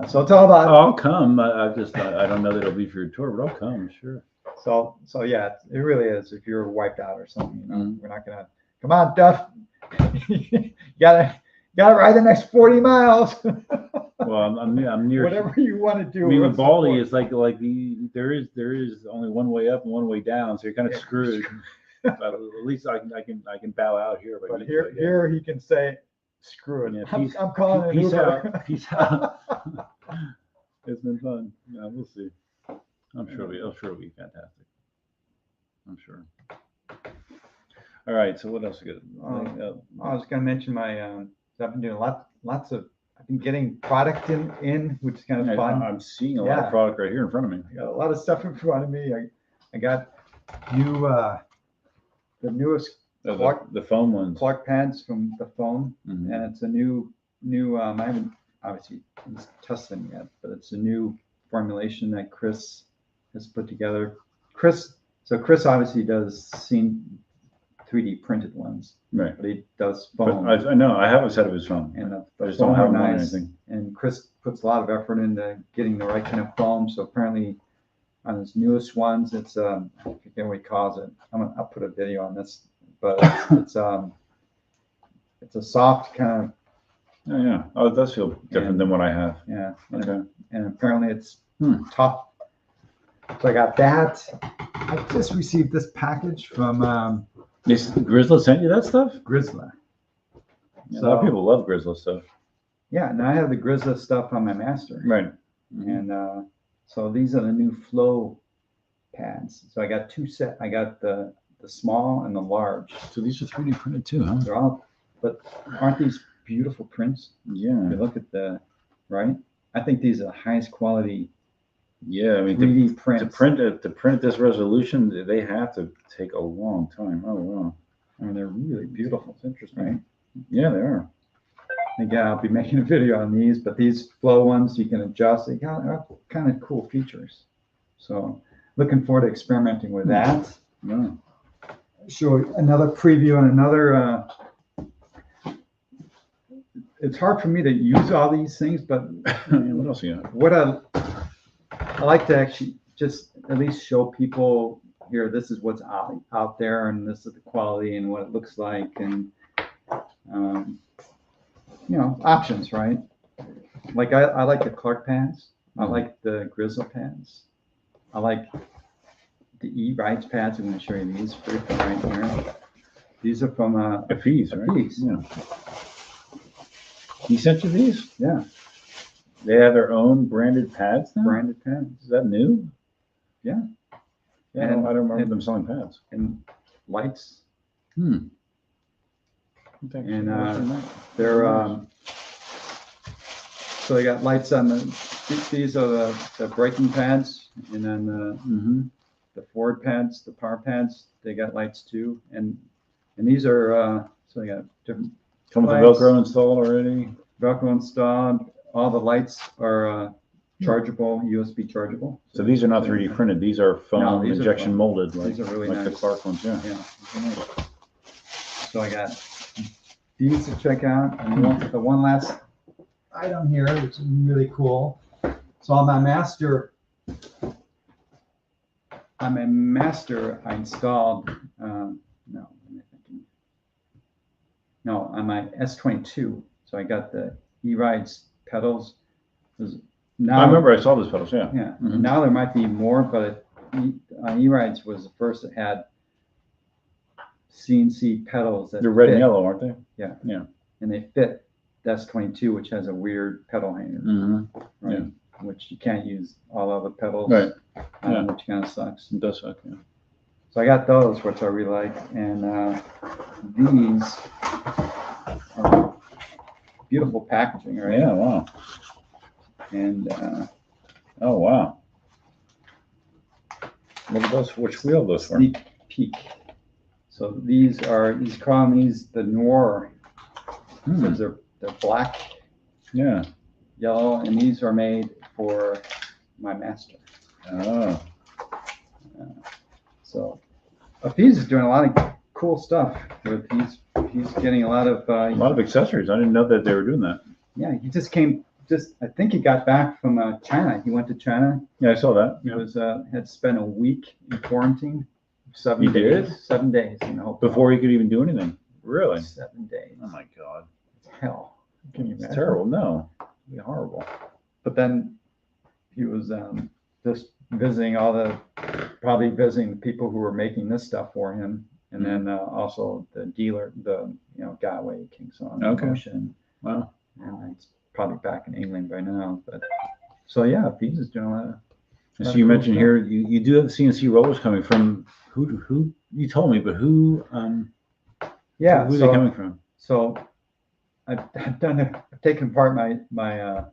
So it's all about. I'll come. I don't know that it'll be for your tour, but I'll come, sure. So yeah, it really is. If you're wiped out or something, we're not gonna come on, Duff. you gotta ride the next 40 miles. Well, I'm near. Whatever you want to do. I mean, with Baldy, it's like there is only one way up and one way down, so you're kind of screwed. But at least I can bow out here. But here he can say, "Screw it, yeah, I'm calling it Uber." Peace out. It's been fun. Yeah, we'll see. I'm sure it'll be fantastic. I'm sure. All right. So what else we got? I was going to mention I've been doing I've been getting product in, which is kind of fun. I'm seeing a lot of product right here in front of me. I got a lot of stuff in front of me. I got the newest the foam ones. Clark pads from the foam, and it's a new. I haven't obviously tested them yet, but it's a new formulation that Chris has put together. Chris obviously does 3D printed ones, right? But he does foam. But I know I have a set of his foam, and I just don't have nice. Anything. And Chris puts a lot of effort into getting the right kind of foam. So apparently, on his newest ones, it's I forget what he calls it. I'll put a video on this, but it's a soft kind of. Oh yeah. Oh, it does feel different than what I have. Yeah. Okay. And apparently it's tough. So I got that. I just received this package from Grizzla sent you that stuff? Grizzla. Yeah, a lot of people love Grizzla stuff. Yeah, and I have the Grizzla stuff on my master. Right. And so these are the new flow pads. So I got 2 sets. I got the small and the large. So these are 3D printed too, huh? They're all, but aren't these beautiful prints? Yeah. If you look at right? I think these are the highest quality. Yeah, I mean, 3D prints. to print this resolution, they have to take a long time. Oh wow. I mean, they're really beautiful. It's interesting. Right? Yeah, they are. Again, I'll be making a video on these, but these flow ones you can adjust. They got kind of cool features. So looking forward to experimenting with that. Yeah. Show another preview on another. It's hard for me to use all these things, but what else you got? What I like to actually just at least show people here, this is what's out there, and this is the quality and what it looks like, and options, right? Like I like the Clark pads. I like the Grizzla pads. I like the E-Rides pads. I'm going to show you these right here. These are from Appease, right? Appease. Yeah. He sent you these? Yeah. They have their own branded pads now? Branded pads. Is that new? Yeah. Yeah, I don't remember them selling pads. And lights. And they're so they got lights on these are the braking pads, and then the forward pads, the power pads, they got lights too, and these are so they got different. Come with the Velcro installed already? Velcro installed. All the lights are chargeable, USB chargeable. So these are not 3D printed. These are foam injection molded, like these are really nice. The Clark ones. Yeah. Nice. So I got these to check out, and the one last item here, which is really cool. So on my master, On my master, I installed, no, on my S22. So I got the E-Rides pedals. Now, I remember I saw those pedals, yeah. Yeah, now there might be more, but E-Rides was the first that had CNC pedals that They're red fit. and yellow, aren't they? Yeah. Yeah. And they fit the S22, which has a weird pedal hanger, right? Yeah. Which you can't use all other pedals. Right. Yeah. Which kind of sucks. It does suck, yeah. So I got those, which I really like. And these are beautiful packaging, right? Yeah, wow. And oh, wow. Look at those. Which wheel those for? Sneak peek. So these are, he's calling these the Noir, because they're black, yellow, and these are made for my master. Oh. So Afiz is doing a lot of cool stuff with, he's getting a lot of accessories. I didn't know that they were doing that. Yeah, he just came, I think he got back from China. He went to China. Yeah, I saw that. He was had spent a week in quarantine. 7 He days. did? 7 days in the hotel. Before he could even do anything. Really? 7 days. Oh my God. Hell. Can you It's imagine? terrible. No. It'd be horrible. But then he was just visiting probably visiting the people who were making this stuff for him. And then also the dealer, Gotway, KingSong, Inmotion. Wow. And he's probably back in England by now. But so yeah, he's just doing a lot of. So you mentioned here, you do have the CNC rollers coming from who you told me, but who? Yeah. Who's they coming from? So I've taken apart my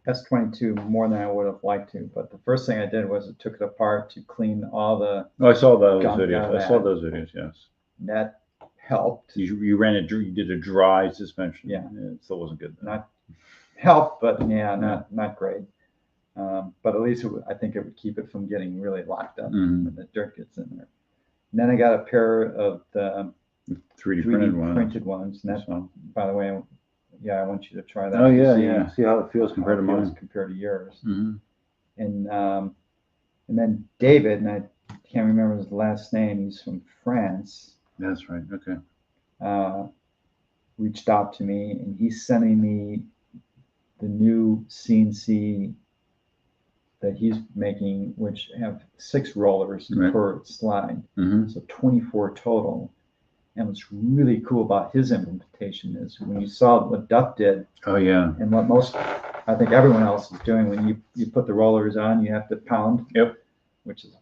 S22 more than I would have liked to, but the first thing I did was I took it apart to clean all the. Oh, I saw those gunk out videos. of I saw those videos. Yes. That helped. You ran you did a dry suspension. Yeah. It still wasn't good. Not helped, but not great. But at least I think it would keep it from getting really locked up when the dirt gets in there. And then I got a pair of the 3D printed ones. And that, by the way, I want you to try that. Oh yeah. See how it feels compared to mine. Compared to yours. And then David, and I can't remember his last name. He's from France. That's right. Okay. Reached out to me, and he's sending me the new CNC that he's making, which have 6 rollers per slide, so 24 total. And what's really cool about his implementation is when you saw what Duff did. Oh yeah. And what I think everyone else is doing, when you put the rollers on, you have to pound. Yep. Which is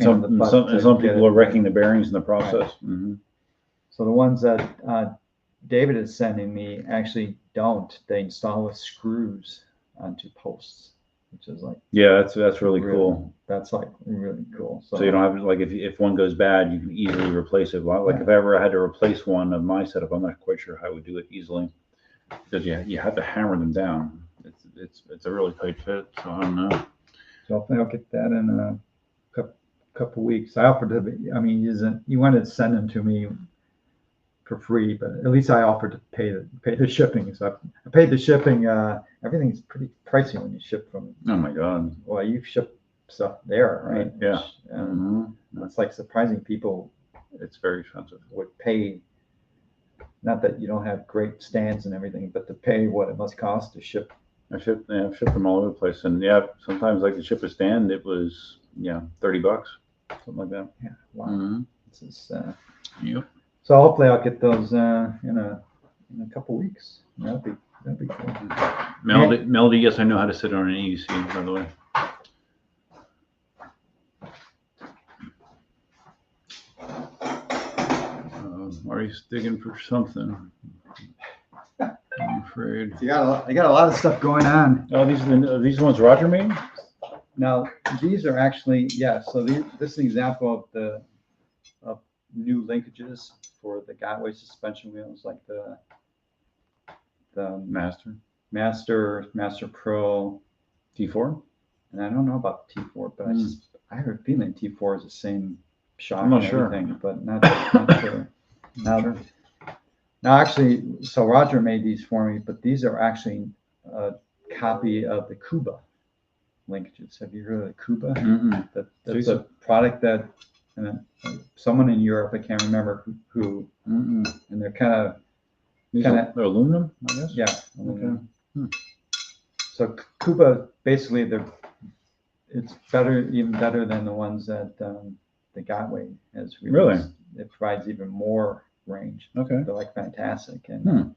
some people are wrecking the bearings in the process. Right. So the ones that David is sending me actually don't. They install with screws onto posts, which is like that's really cool. That's like really cool. So you don't have, like, if one goes bad, you can easily replace it. Like if I ever had to replace one of my setup, I'm not quite sure how I would do it easily, because you have to hammer them down. It's a really tight fit, so I don't know. So hopefully I'll get that in a couple weeks. I offered to. I mean, he wanted to send them to me for free, but at least I offered to pay the shipping. So I paid the shipping. Everything's pretty pricey when you ship from. Oh my God. Well, you ship stuff there, right? Yeah. It's like surprising people. It's very expensive. Would pay. Not that you don't have great stands and everything, but to pay what it must cost to ship. I've shipped them all over the place, and sometimes like to ship a stand, it was $30, something like that. Yeah. Wow. This is. Yep. So hopefully I'll get those in a couple weeks. That'd be cool. Melody, yes, I know how to sit on an EUC, by the way. Marty's digging for something. I'm afraid. I got a lot of stuff going on. Oh, these ones Roger made? Now these are actually So this is an example of new linkages for the Gotway suspension wheels, like the Master Pro T4. And I don't know about T4, but I have a feeling T4 is the same shock. I'm not and sure, everything, but not sure. Now, actually, so Roger made these for me, but these are actually a copy of the Cuba. linkages. Have you heard of Kuba? Mm-mm. That's a product that someone in Europe, I can't remember who, Mm-mm. and they're kind of They're aluminum, I guess. yeah. Okay. So Kuba basically it's even better than the ones that the Gotway has released. Really? It provides even more range. Okay. They're like fantastic. And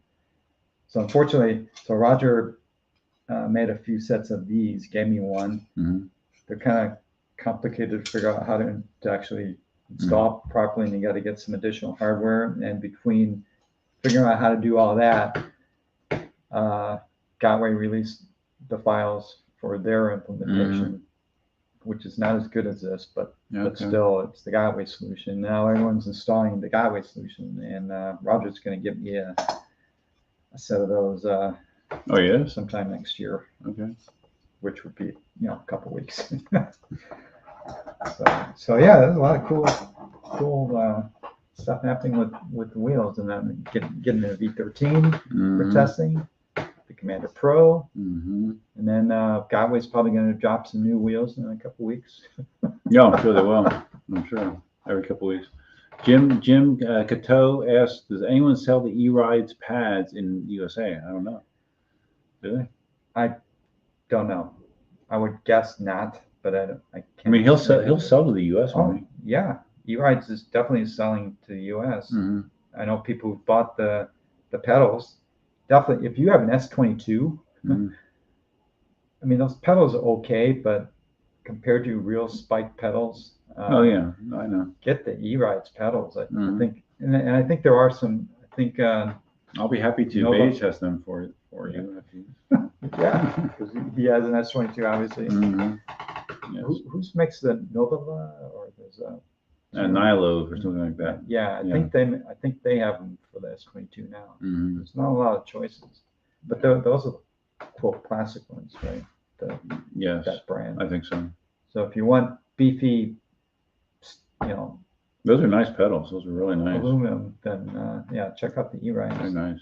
so unfortunately, Roger made a few sets of these, gave me one. Mm-hmm. They're kind of complicated to figure out how to actually install properly, and you got to get some additional hardware. And between figuring out how to do all that, Gotway released the files for their implementation, which is not as good as this, but still, it's the Gotway solution. Now everyone's installing the Gotway solution, and Roger's going to give me a set of those. Oh yeah, sometime next year. Okay. Which would be a couple weeks. so yeah, there's a lot of cool stuff happening with the wheels, and then getting the V13 for testing, the Commander Pro, and then Gotway's probably going to drop some new wheels in a couple weeks. Yeah, I'm sure they will. I'm sure every couple weeks. Jim Cateau asked, does anyone sell the E-Rides pads in USA? I don't know. Do they? I don't know. I would guess not, but I can't. I mean, he'll sell to the US. Oh, yeah. E-Rides is definitely selling to the US. I know people who bought the pedals. Definitely, if you have an S22, I mean, those pedals are okay, but compared to real spike pedals, oh yeah, I know. Get the E-Rides pedals. I think, and I think there are some. I think I'll be happy to beta test them for you. Yeah, because he has an S22, obviously. Yes. Who's makes the Nova, or there's a Nilo or something like that. Yeah, I think they have them for the S22 now. There's not a lot of choices, but those are quote classic ones, right? Yes, that brand. I think so. So if you want beefy, those are nice pedals. Those are really nice. Aluminum, then check out the E-Rides. Very nice.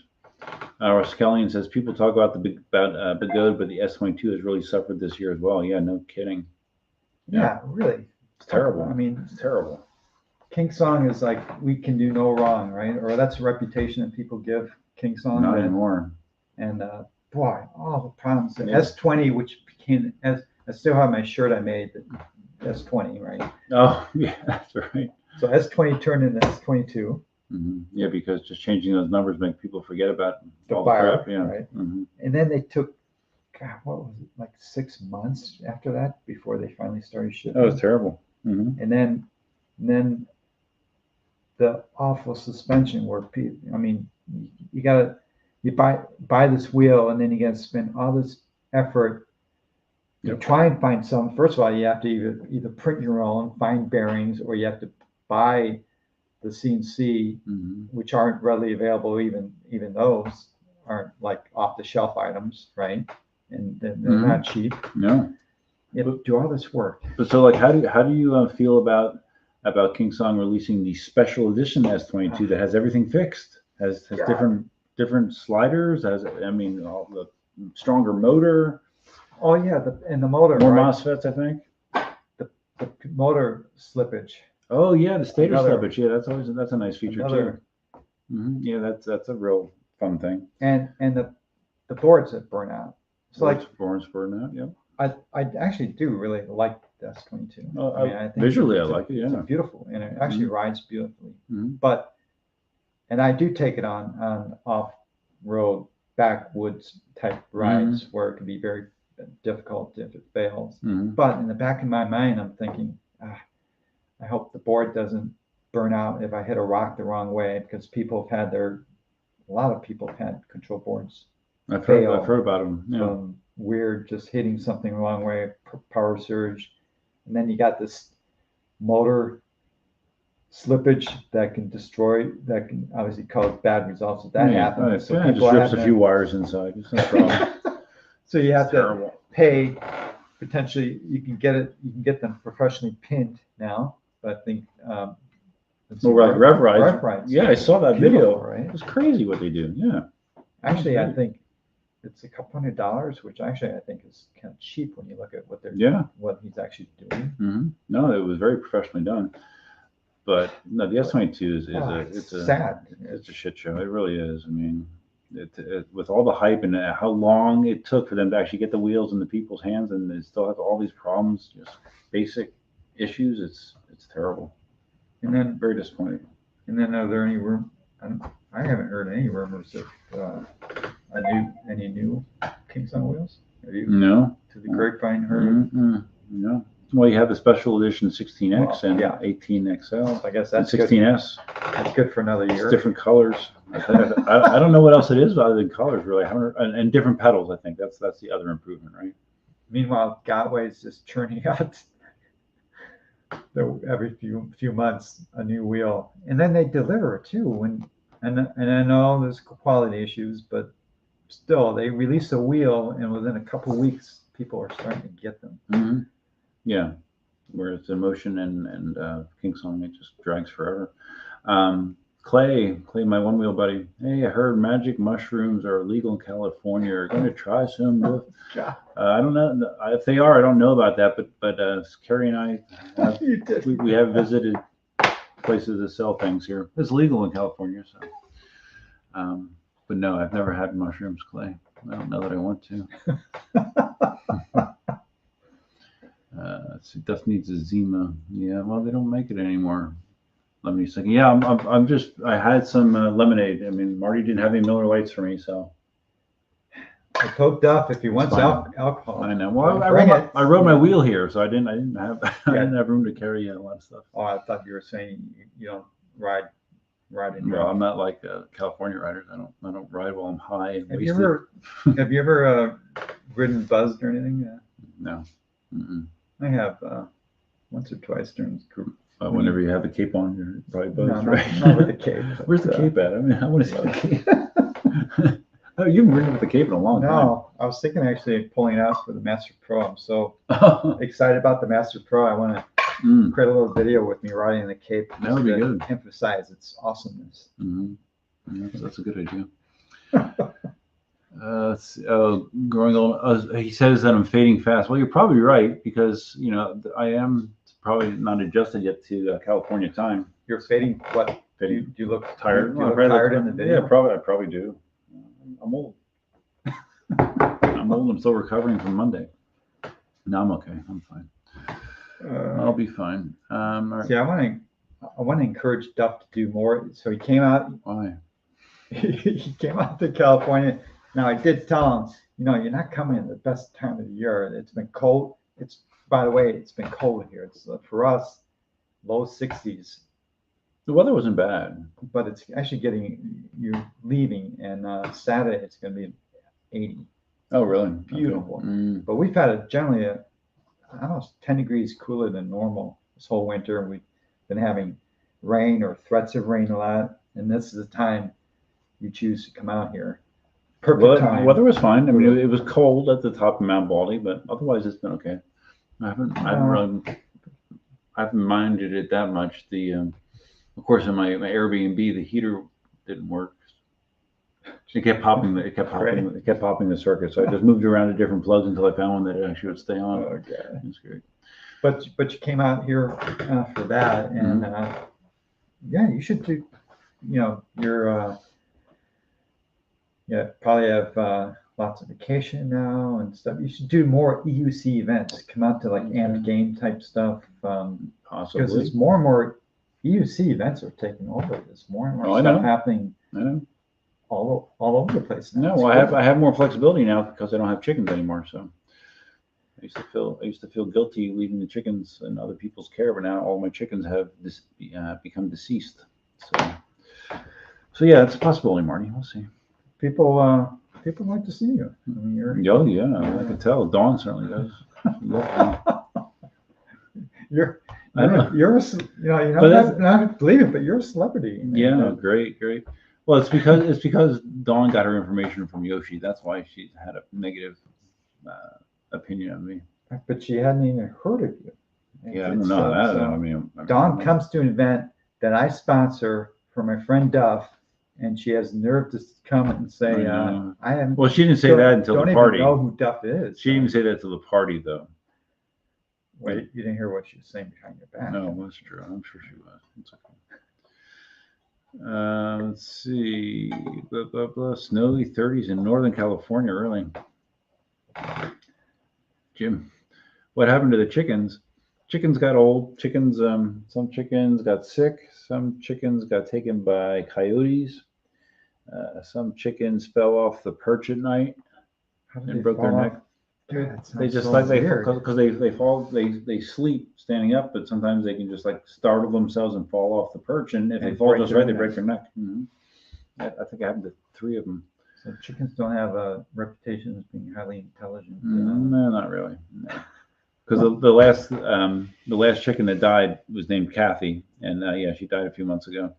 Raskellian says people talk about Begode, but the S22 has really suffered this year as well. Yeah, no kidding. Yeah, really. It's terrible. I mean, it's terrible. KingSong is like, we can do no wrong, right? Or that's a reputation that people give KingSong. Not anymore. And boy, all the problems. The S20, which became I still have my shirt I made, the S20, right? Oh, yeah, that's right. So S20 turned into S22. Yeah, because just changing those numbers make people forget about the all fire, the crap. Yeah. Right? And then they took, God, what was it, like 6 months after that before they finally started shipping. That was terrible. And then the awful suspension where I mean, you buy this wheel, and then you got to spend all this effort to try and find some. First of all, you have to either print your own, find bearings, or you have to buy the CNC, which aren't readily available. Even those aren't like off the shelf items, right? And they're not cheap. No. You have to do all this work. But so, like, how do you feel about KingSong releasing the special edition S22 that has everything fixed, has different sliders, all the stronger motor. Oh yeah, the motor. More MOSFETs, I think. The motor slippage. Oh yeah, the stator slippage. Yeah, that's a nice feature too. Yeah, that's a real fun thing. And the boards that burn out. So boards burn out. Yeah. I actually do really like the S22. I think visually I like it. Yeah, it's beautiful, and it actually rides beautifully. But I do take it on off-road backwoods type rides where it can be very difficult if it fails. But in the back of my mind, I'm thinking, I hope the board doesn't burn out if I hit a rock the wrong way, because a lot of people have had control boards. I've heard about them. Yeah. Weird, just hitting something the wrong way, power surge, and then you got this motor slippage that can obviously cause bad results if that happens. So it just rips a few wires inside. It's no problem. So you have to pay. Potentially, you can get them professionally pinned now, but I think Rev Rides. Rides. Yeah, I saw that video. Right? It's crazy what they do. Yeah. Actually, I think it's a couple $100, which actually I think is kind of cheap when you look at what he's actually doing. Mm-hmm. No, it was very professionally done. But no, the S22 is sad. It's a shit show. It really is. I mean, with all the hype and how long it took for them to actually get the wheels in the people's hands, and they still have all these problems, just basic issues. It's terrible. And then Very disappointing. And then are there any I haven't heard any rumors of any new KingSong wheels. Have you? No. To the grapevine heard? No. Well, you have the special edition 16X and 18XL. I guess that's 16S. That's good for another year. It's different colors. I don't know what else it is other than colors, really. And different pedals. I think that's the other improvement, right? Meanwhile, Gotway is just churning out every few months a new wheel, and then they deliver it too. And I know there's quality issues, but still, they release a wheel, and within a couple of weeks, people are starting to get them. Mm-hmm. Yeah, whereas Inmotion and KingSong, it just drags forever. Clay, my one wheel buddy. Hey, I heard magic mushrooms are illegal in California. Are going to try some? I don't know if they are. I don't know about that, but Carrie and I, we have visited places that sell things here. It's legal in California, so. But no, I've never had mushrooms, Clay. I don't know that I want to. Let's see, Dust needs a Zima. Yeah, well, they don't make it anymore. Lemony Snicket. Yeah, I had some lemonade. I mean, Marty didn't have any Miller Lights for me, so. I told Duff if he wants alcohol. I know. Well, I rode my wheel here, so I didn't have room to carry a lot of stuff. Oh, I thought you were saying you don't ride in. Well, I'm not like California riders. I don't ride while I'm high and wasted. Have you ever ridden buzzed or anything? No. Mm-mm. I have once or twice during group. Whenever you have the cape on, you're probably buzzed, right? Not with the cape. Where's the cape at? I mean, I want to see the cape. Oh, you haven't ridden with the cape in a long time. No, I was thinking actually of pulling it out for the Master Pro. I'm so excited about the Master Pro. I want to create a little video with me riding the cape. That would be good. Emphasize its awesomeness. Yeah, that's a good idea. Growing old. He says that I'm fading fast. Well, you're probably right because I am probably not adjusted yet to California time. You're fading. What? Fading. Do you look tired? Do you look tired in the video? Yeah, I probably do. I'm old. I'm still recovering from Monday. No, I'm okay. I'm fine. I'll be fine. See, I want to encourage Duff to do more. So he came out. Why? He came out to California. Now I did tell him, you're not coming at the best time of the year. It's been cold. By the way, it's been cold here. It's for us, low 60s. The weather wasn't bad, but it's actually you're leaving, and Saturday it's going to be 80. Oh, really? Beautiful. Okay. But we've had generally I don't know, 10 degrees cooler than normal this whole winter. We've been having rain or threats of rain a lot, and this is the time you choose to come out here. Perfect time. The weather was fine. I mean, it was cold at the top of Mount Baldy, but otherwise it's been okay. I haven't minded it that much. Of course, in my Airbnb, the heater didn't work. It kept popping. It kept popping the circuit. So I just moved around to different plugs until I found one that actually would stay on. Okay, that's great. But you came out here for that, and you should do. You're probably have lots of vacation now and stuff. You should do more EUC events. Come out to like Amp Game type stuff. Possibly, because it's more and more. EUC events are taking over. There's more and more stuff happening all over the place now. No, well, I have more flexibility now because I don't have chickens anymore. So I used to feel guilty leaving the chickens in other people's care, but now all my chickens have become deceased. So yeah, it's a possibility, Marty. We'll see. People like to see you. I mean, I can tell. Dawn certainly does. You're not believe it, but you're a celebrity. Yeah, great. Well, it's because Dawn got her information from Yoshi. That's why she's had a negative opinion of me. But she hadn't even heard of you. Yeah, I don't know that. Dawn comes to an event that I sponsor for my friend Duff, and she has nerve to come and say, I am. Well, she didn't say that until the party. Don't even know who Duff is. She didn't say that till the party, though. Wait, you didn't hear what she was saying behind your back. No, that's true. I'm sure she was. It's okay. Let's see. Blah, blah, blah. Snowy 30s in Northern California, really. Jim, what happened to the chickens? Chickens got old. Chickens, some chickens got sick. Some chickens got taken by coyotes. Some chickens fell off the perch at night and broke their neck. Dude, They just so like weird. because they fall they sleep standing up, but sometimes they can just like startle themselves and fall off the perch, and if they fall just right, they break their neck. I think it happened to 3 of them. So chickens don't have a reputation as being highly intelligent. No, not really. No. Because the last chicken that died was named Kathy, and yeah, she died a few months ago,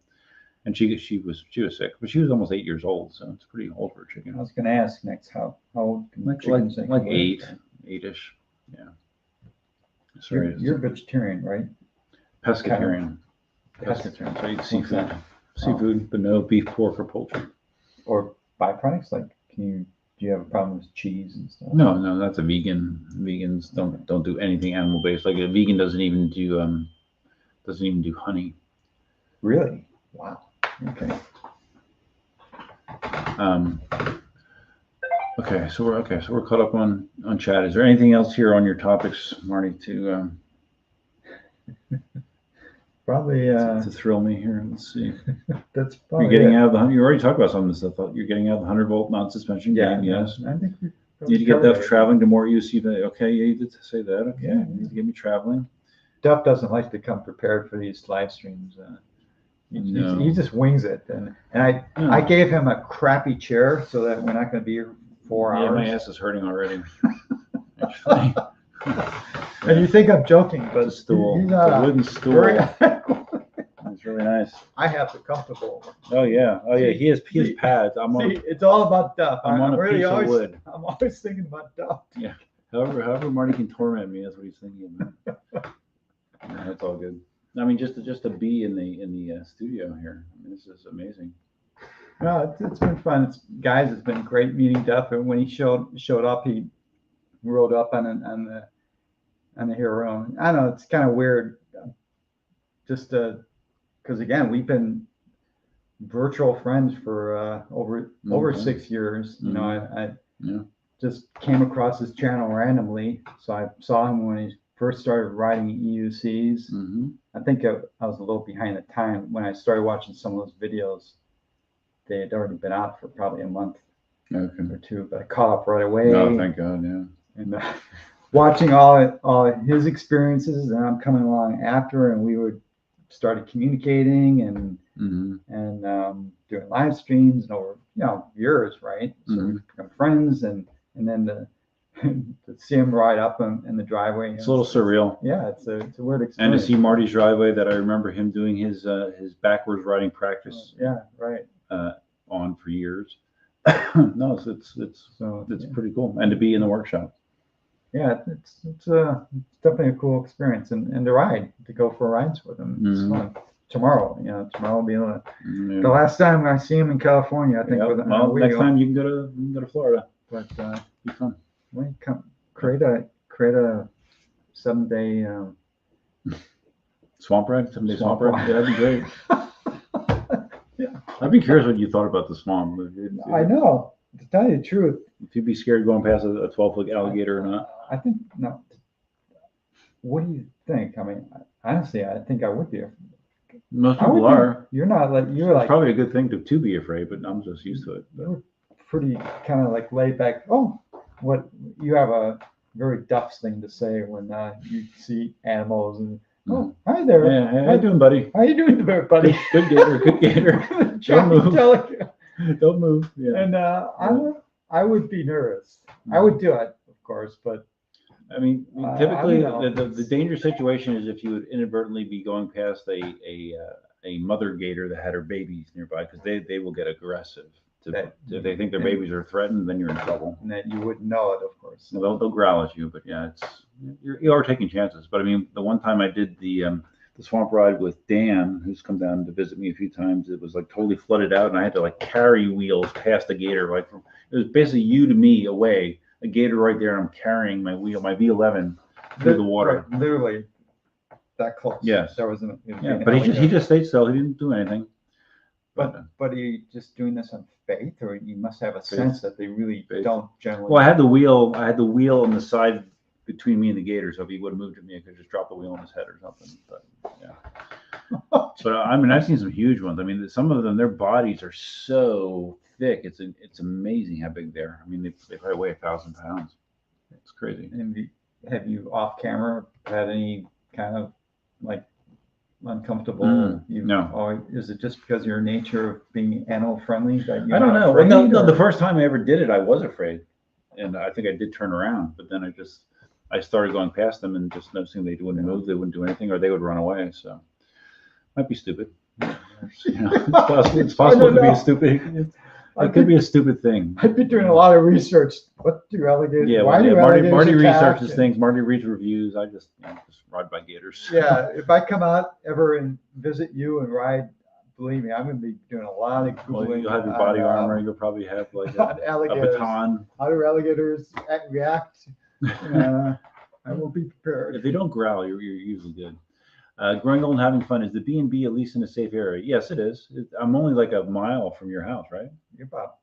and she was sick, but she was almost 8 years old, so it's pretty old for a chicken. I was going to ask next how old can Like chickens like 8-ish, yeah. Sorry, you're vegetarian, right? pescatarian. Pescatarian. So you eat seafood, but no beef, pork, or poultry. Or byproducts, like do you have a problem with cheese and stuff? No, that's a vegan. Vegans don't do anything animal based. Like a vegan doesn't even do honey. Really? Wow. Okay. Okay, so we're caught up on chat. Is there anything else here on your topics, Marty, to probably to thrill me here? Let's see. That's probably You're getting out of the. You already talked about some of this stuff. You're getting out of the 100-volt non-suspension game. Yes. I think we need to get Duff traveling to more UC. Okay, yeah, you did say that. Okay, Yeah. you need to get me traveling. Duff doesn't like to come prepared for these live streams. He just wings it, and I gave him a crappy chair so that we're not going to be here 4 hours. Yeah, my ass is hurting already. Actually. And you think I'm joking, but it's a stool. he's It's a wooden stool. It's really nice. I have the comfortable one. Oh yeah. He has pads. It's all about Duff. I'm on a really piece of wood. I'm always thinking about Duff. Yeah. However Marty can torment me, that's what he's thinking about. Yeah, that's all good. I mean, just to be in the studio here. I mean, this is amazing. No, it's been fun. It's been great meeting Duff. And when he showed up, he rode up on the hero. I don't know, it's kind of weird, just because again, we've been virtual friends for over 6 years. You know, I just came across his channel randomly, so I saw him when he first started riding EUCs. I think I was a little behind the time when I started watching some of those videos. They had already been out for probably a month or 2, but I caught up right away. Oh, thank God, yeah. And watching all his experiences, and I'm coming along after, and we started communicating and doing live streams and over years, right? So we've become friends, and then to see him ride up in the driveway. It's a little surreal. Yeah, it's a weird experience. And to see Marty's driveway, that I remember him doing his backwards riding practice. Yeah, right. On for years. No, it's pretty cool, and to be in the workshop. Yeah, it's definitely a cool experience, and to go for rides with him. It's fun. Tomorrow will be the last time I see him in California. I think. Next time you can go to Florida. But be fun. We create a 7-day swamp ride. 7-day swamp ride. Yeah, that'd be great. Yeah, I'd be curious what you thought about the swamp. I know. To tell you the truth, if you'd be scared going past a 12-foot alligator or not. I think no. What do you think? I mean, honestly, I think I would be. Most people are. You're not like you're like. It's probably a good thing to be afraid, but I'm just used to it. You're pretty kind of like laid back. Oh, what you have a very Duff's thing to say when you see animals and. Oh, hi there. Yeah, hey, how you doing, buddy? How you doing there, buddy? Good gator. Don't move. Don't move. Yeah. And I would be nervous. I would do it, of course, but I mean, typically the dangerous situation is if you would inadvertently be going past a mother gator that had her babies nearby, because they will get aggressive. If they think their babies are threatened, then you're in trouble. And that you wouldn't know it, of course. They'll growl at you, but yeah, you are taking chances. But I mean, the one time I did the the swamp ride with Dan, who's come down to visit me a few times. It was like totally flooded out, and I had to like carry wheels past the gator. Like it was basically you to me away, a gator right there, and I'm carrying my wheel, my V11 through the water. Right, literally that close. Yes. There wasn't. Yeah, but he just stayed still. He didn't do anything. But he just doing this on faith, or you must have a sense that they really don't generally. Well, I had the wheel on the side between me and the gator, so if he would have moved at me, I could just drop the wheel on his head or something. But yeah. But I mean, I've seen some huge ones. I mean, some of them, their bodies are so thick. It's amazing how big they are. I mean, they probably weigh 1,000 pounds. It's crazy. And have you off camera had any kind of like uncomfortable? No. Or is it just because of your nature of being animal friendly that you're I don't not know. afraid, No, or- the first time I ever did it, I was afraid, and I think I did turn around. But then I started going past them and just noticing they wouldn't move, they wouldn't do anything, or they would run away. So might be stupid. You know, it's possible to be a stupid. It could be a stupid thing. I've been doing a lot of research. What do alligators? Yeah, why do Marty alligators attack? researches things. Marty reads reviews. I just ride by gators. Yeah, if I come out ever and visit you and ride, believe me, I'm going to be doing a lot of Well, Googling. you'll have your body armor. You'll probably have like on a alligators. baton. How do alligators react? I will be prepared. If they don't growl, you're usually good. Growing old and having fun. Is the B&B at least in a safe area? Yes, it is. I'm only like a mile from your house, right? You're about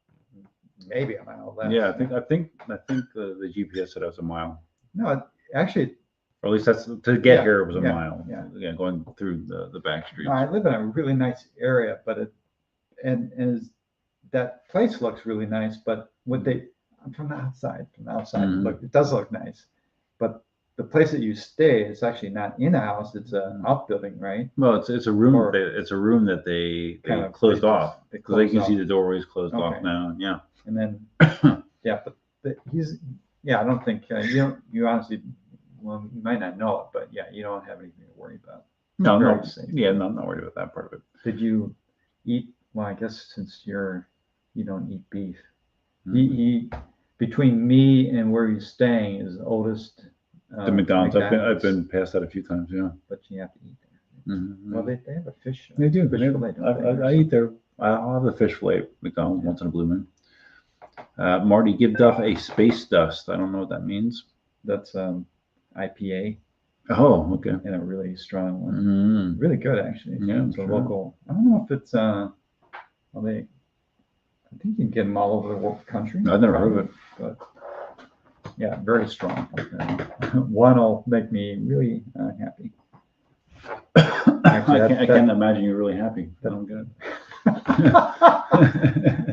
maybe a mile less. Yeah, I think the GPS said I was a mile. No, actually, Or at least that's to get here. It was a yeah, mile. yeah. Going through the back streets. no, I live in a really nice area, but that place looks really nice. But from the outside, Mhm. it does look nice. But the place that you stay is actually not in a house; it's an outbuilding, right? Well, it's a room. Or- It's a room that they Kind of closed off They because they closed can off. see the doorways closed Okay. off now. Yeah. And then, yeah, but I don't think you honestly, well, you might not know it, but yeah, you don't have anything to worry about. No, Very safe. yeah, no, I'm not worried about that part of it. Did you eat? Well, I guess since you don't eat beef. Mhm. He between me and where he's staying is the oldest. The McDonald's. I've been past that a few times. Yeah. But you have to eat there. Mhm. Well, they have a fish. They do. Fish They- fillet, don't they? I eat there. I'll have the fish fillet at McDonald's once in a blue moon. Marty, give Duff a space dust. I don't know what that means. That's IPA Oh, okay. and a really strong one. Mm. Really good, actually. Yeah, It's a sure. local. I don't know if it's well, I think you can get them all over the country. I've never heard of it. But yeah, very strong. One will make me really happy. Actually, I can't imagine you're really happy. I don't get it.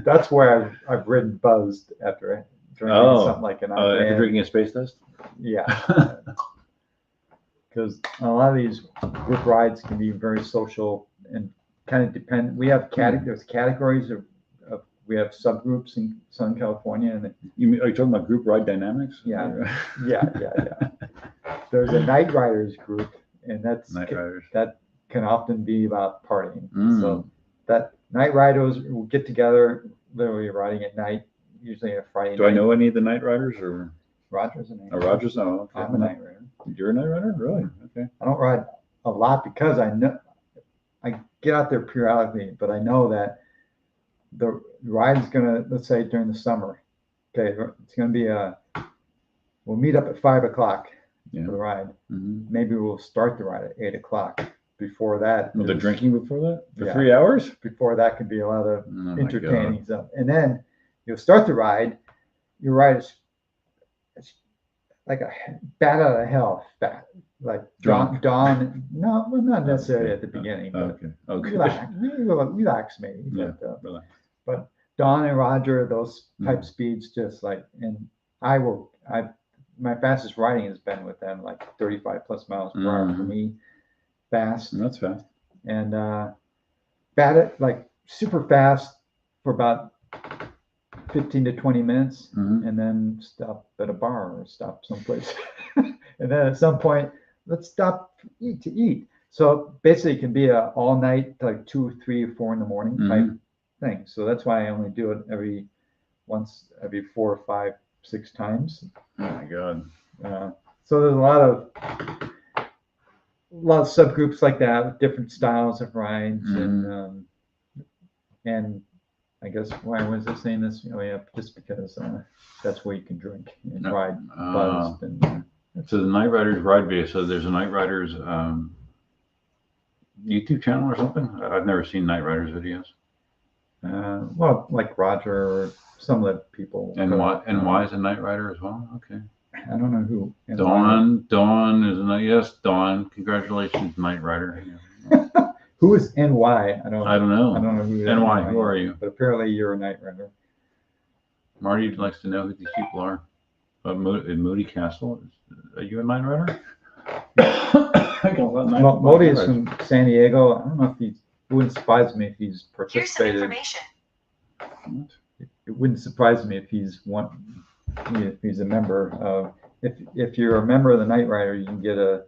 That's where I've ridden buzzed after drinking something like an After IPA. drinking a space dust? Yeah. Because a lot of these group rides can be very social and kind of depend. We have there's categories of we have subgroups in Southern California, and Are you talking about group ride dynamics? Yeah. yeah. There's a night riders group, and Night riders. that can often be about partying. Mm. So that night riders will get together, literally riding at night, usually a Friday Do night. I know any of the night riders or Roger's a night rider. Rogers? No. Okay. I'm a night rider. You're a night rider? Really? Okay. I don't ride a lot because I know I get out there periodically, but I know that the ride is gonna, let's say during the summer, okay, it's gonna be we'll meet up at 5 o'clock Yeah. for the ride. Mm-hmm. Maybe we'll start the ride at 8 o'clock. Before that, Well, they're drinking before that? For Yeah. 3 hours? before that could be a lot of Oh my entertaining stuff. And then you'll start the ride. Your ride is it's like a bat out of hell, fat. Like Drunk. dawn. No, well, not necessarily at the beginning, but Okay. Okay. relax maybe. Yeah, But, relax. but Dawn and Roger, those type Mhm. speeds, just like, and my fastest riding has been with them, like 35 plus miles per hour for Mhm. me, fast. That's fast. And bat it like super fast for about 15 to 20 minutes, Mhm. and then stop at a bar or stop someplace. And then at some point, let's stop to eat. So basically, it can be a all night, like 2, 3, or 4 in the morning type thing. So that's why I only do it every 4 or 5, 6 times. Oh my God. So there's a lot of lot of subgroups like that with different styles of rides, and I guess why was I saying this? Oh yeah, just because that's where you can drink and ride buzzed. So the Night Riders ride video. So there's a Night Riders YouTube channel or something. I've never seen Night Riders videos. Well, like Roger or some of the people. And why is a Night Rider as well? Okay. I don't know who. Dawn is a night. Yes, Dawn. Congratulations, Night Rider. Who is NY? I don't know. I don't know who. NY. Who are you? But apparently you're a Night Rider. Marty likes to know who these people are. In Moody Castle, are you a Night Rider? Well, Modi is from San Diego. I don't know if it wouldn't surprise me if he's participated. Here's some information. It wouldn't surprise me if he's a member of. If you're a member of the Night Rider, you can get a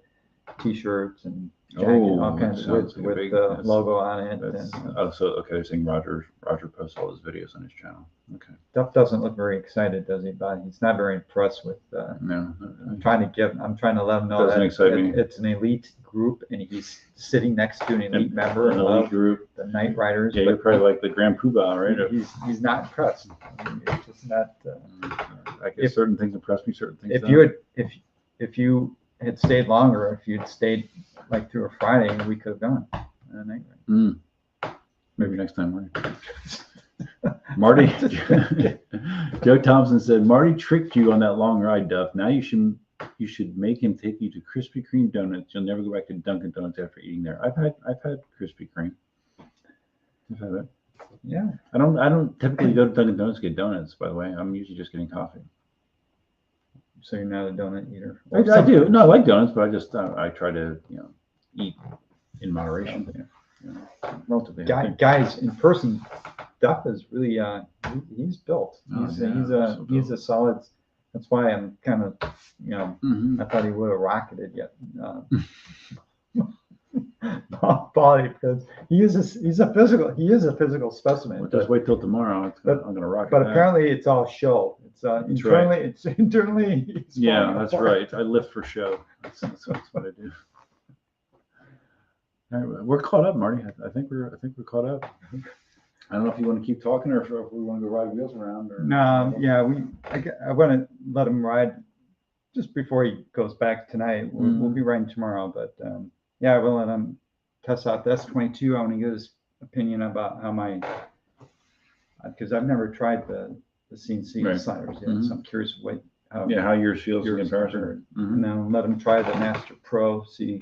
T-shirt and jacket, all kinds with the logo on it. Okay, they're saying Roger posts all his videos on his channel. Okay. Duff doesn't look very excited, does he? But he's not very impressed with. No. I'm trying to let him know that it's an elite group, and he's sitting next to an elite member of elite group, the Night Riders. Yeah, you're probably like the Grand Poobah, right? He's not impressed. It's just not. I guess certain things impress me, certain things. If you had stayed longer, if you'd stayed like through a Friday, we could have gone. Maybe next time, Marty. Joe Thompson said, Marty tricked you on that long ride, Duff. Now you should make him take you to Krispy Kreme donuts. You'll never go back to Dunkin' Donuts after eating there. I've had Krispy Kreme. I've had it. Yeah. I don't typically go to Dunkin' Donuts to get donuts, by the way. I'm usually just getting coffee. So you're not a donut eater? I do. No, I like donuts, but I try to eat in moderation. Relatively. Guys, in person, Duff is really he's built. He's a solid. That's why I'm kind of I thought he would have rocketed yet. Baldy, because he is a physical specimen. Well, just wait till tomorrow. I'm gonna rock it. But apparently it's all show. It's internally. Right. It's internally. Yeah, that's right. I lift for show. That's what I do. All right, we're caught up, Marty. I think we're caught up. I don't know if you want to keep talking or if we want to go ride wheels around. Or no, yeah, I want to let him ride just before he goes back tonight. We'll be riding tomorrow, but yeah, we'll let him test out the S22. I want to get his opinion about how because I've never tried the CNC sliders yet, so I'm curious how yours feels in comparison. And then let him try the Master Pro. See,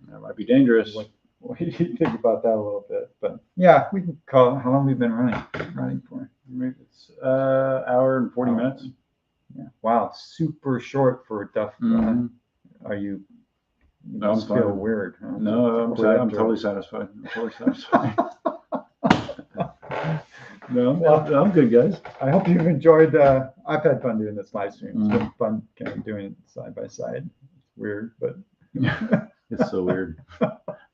that might be dangerous. What do you think about that a little bit? But yeah, we can call it. How long have we been riding for? Maybe it's hour and 40 minutes. Yeah. Wow, super short for a Duff. Are you? No, I'm feel weird. Huh? No, I'm totally satisfied. No, I'm good, guys. I hope you've enjoyed. I've had fun doing this live stream. It's been fun kind of doing it side by side. It's weird, but it's so weird.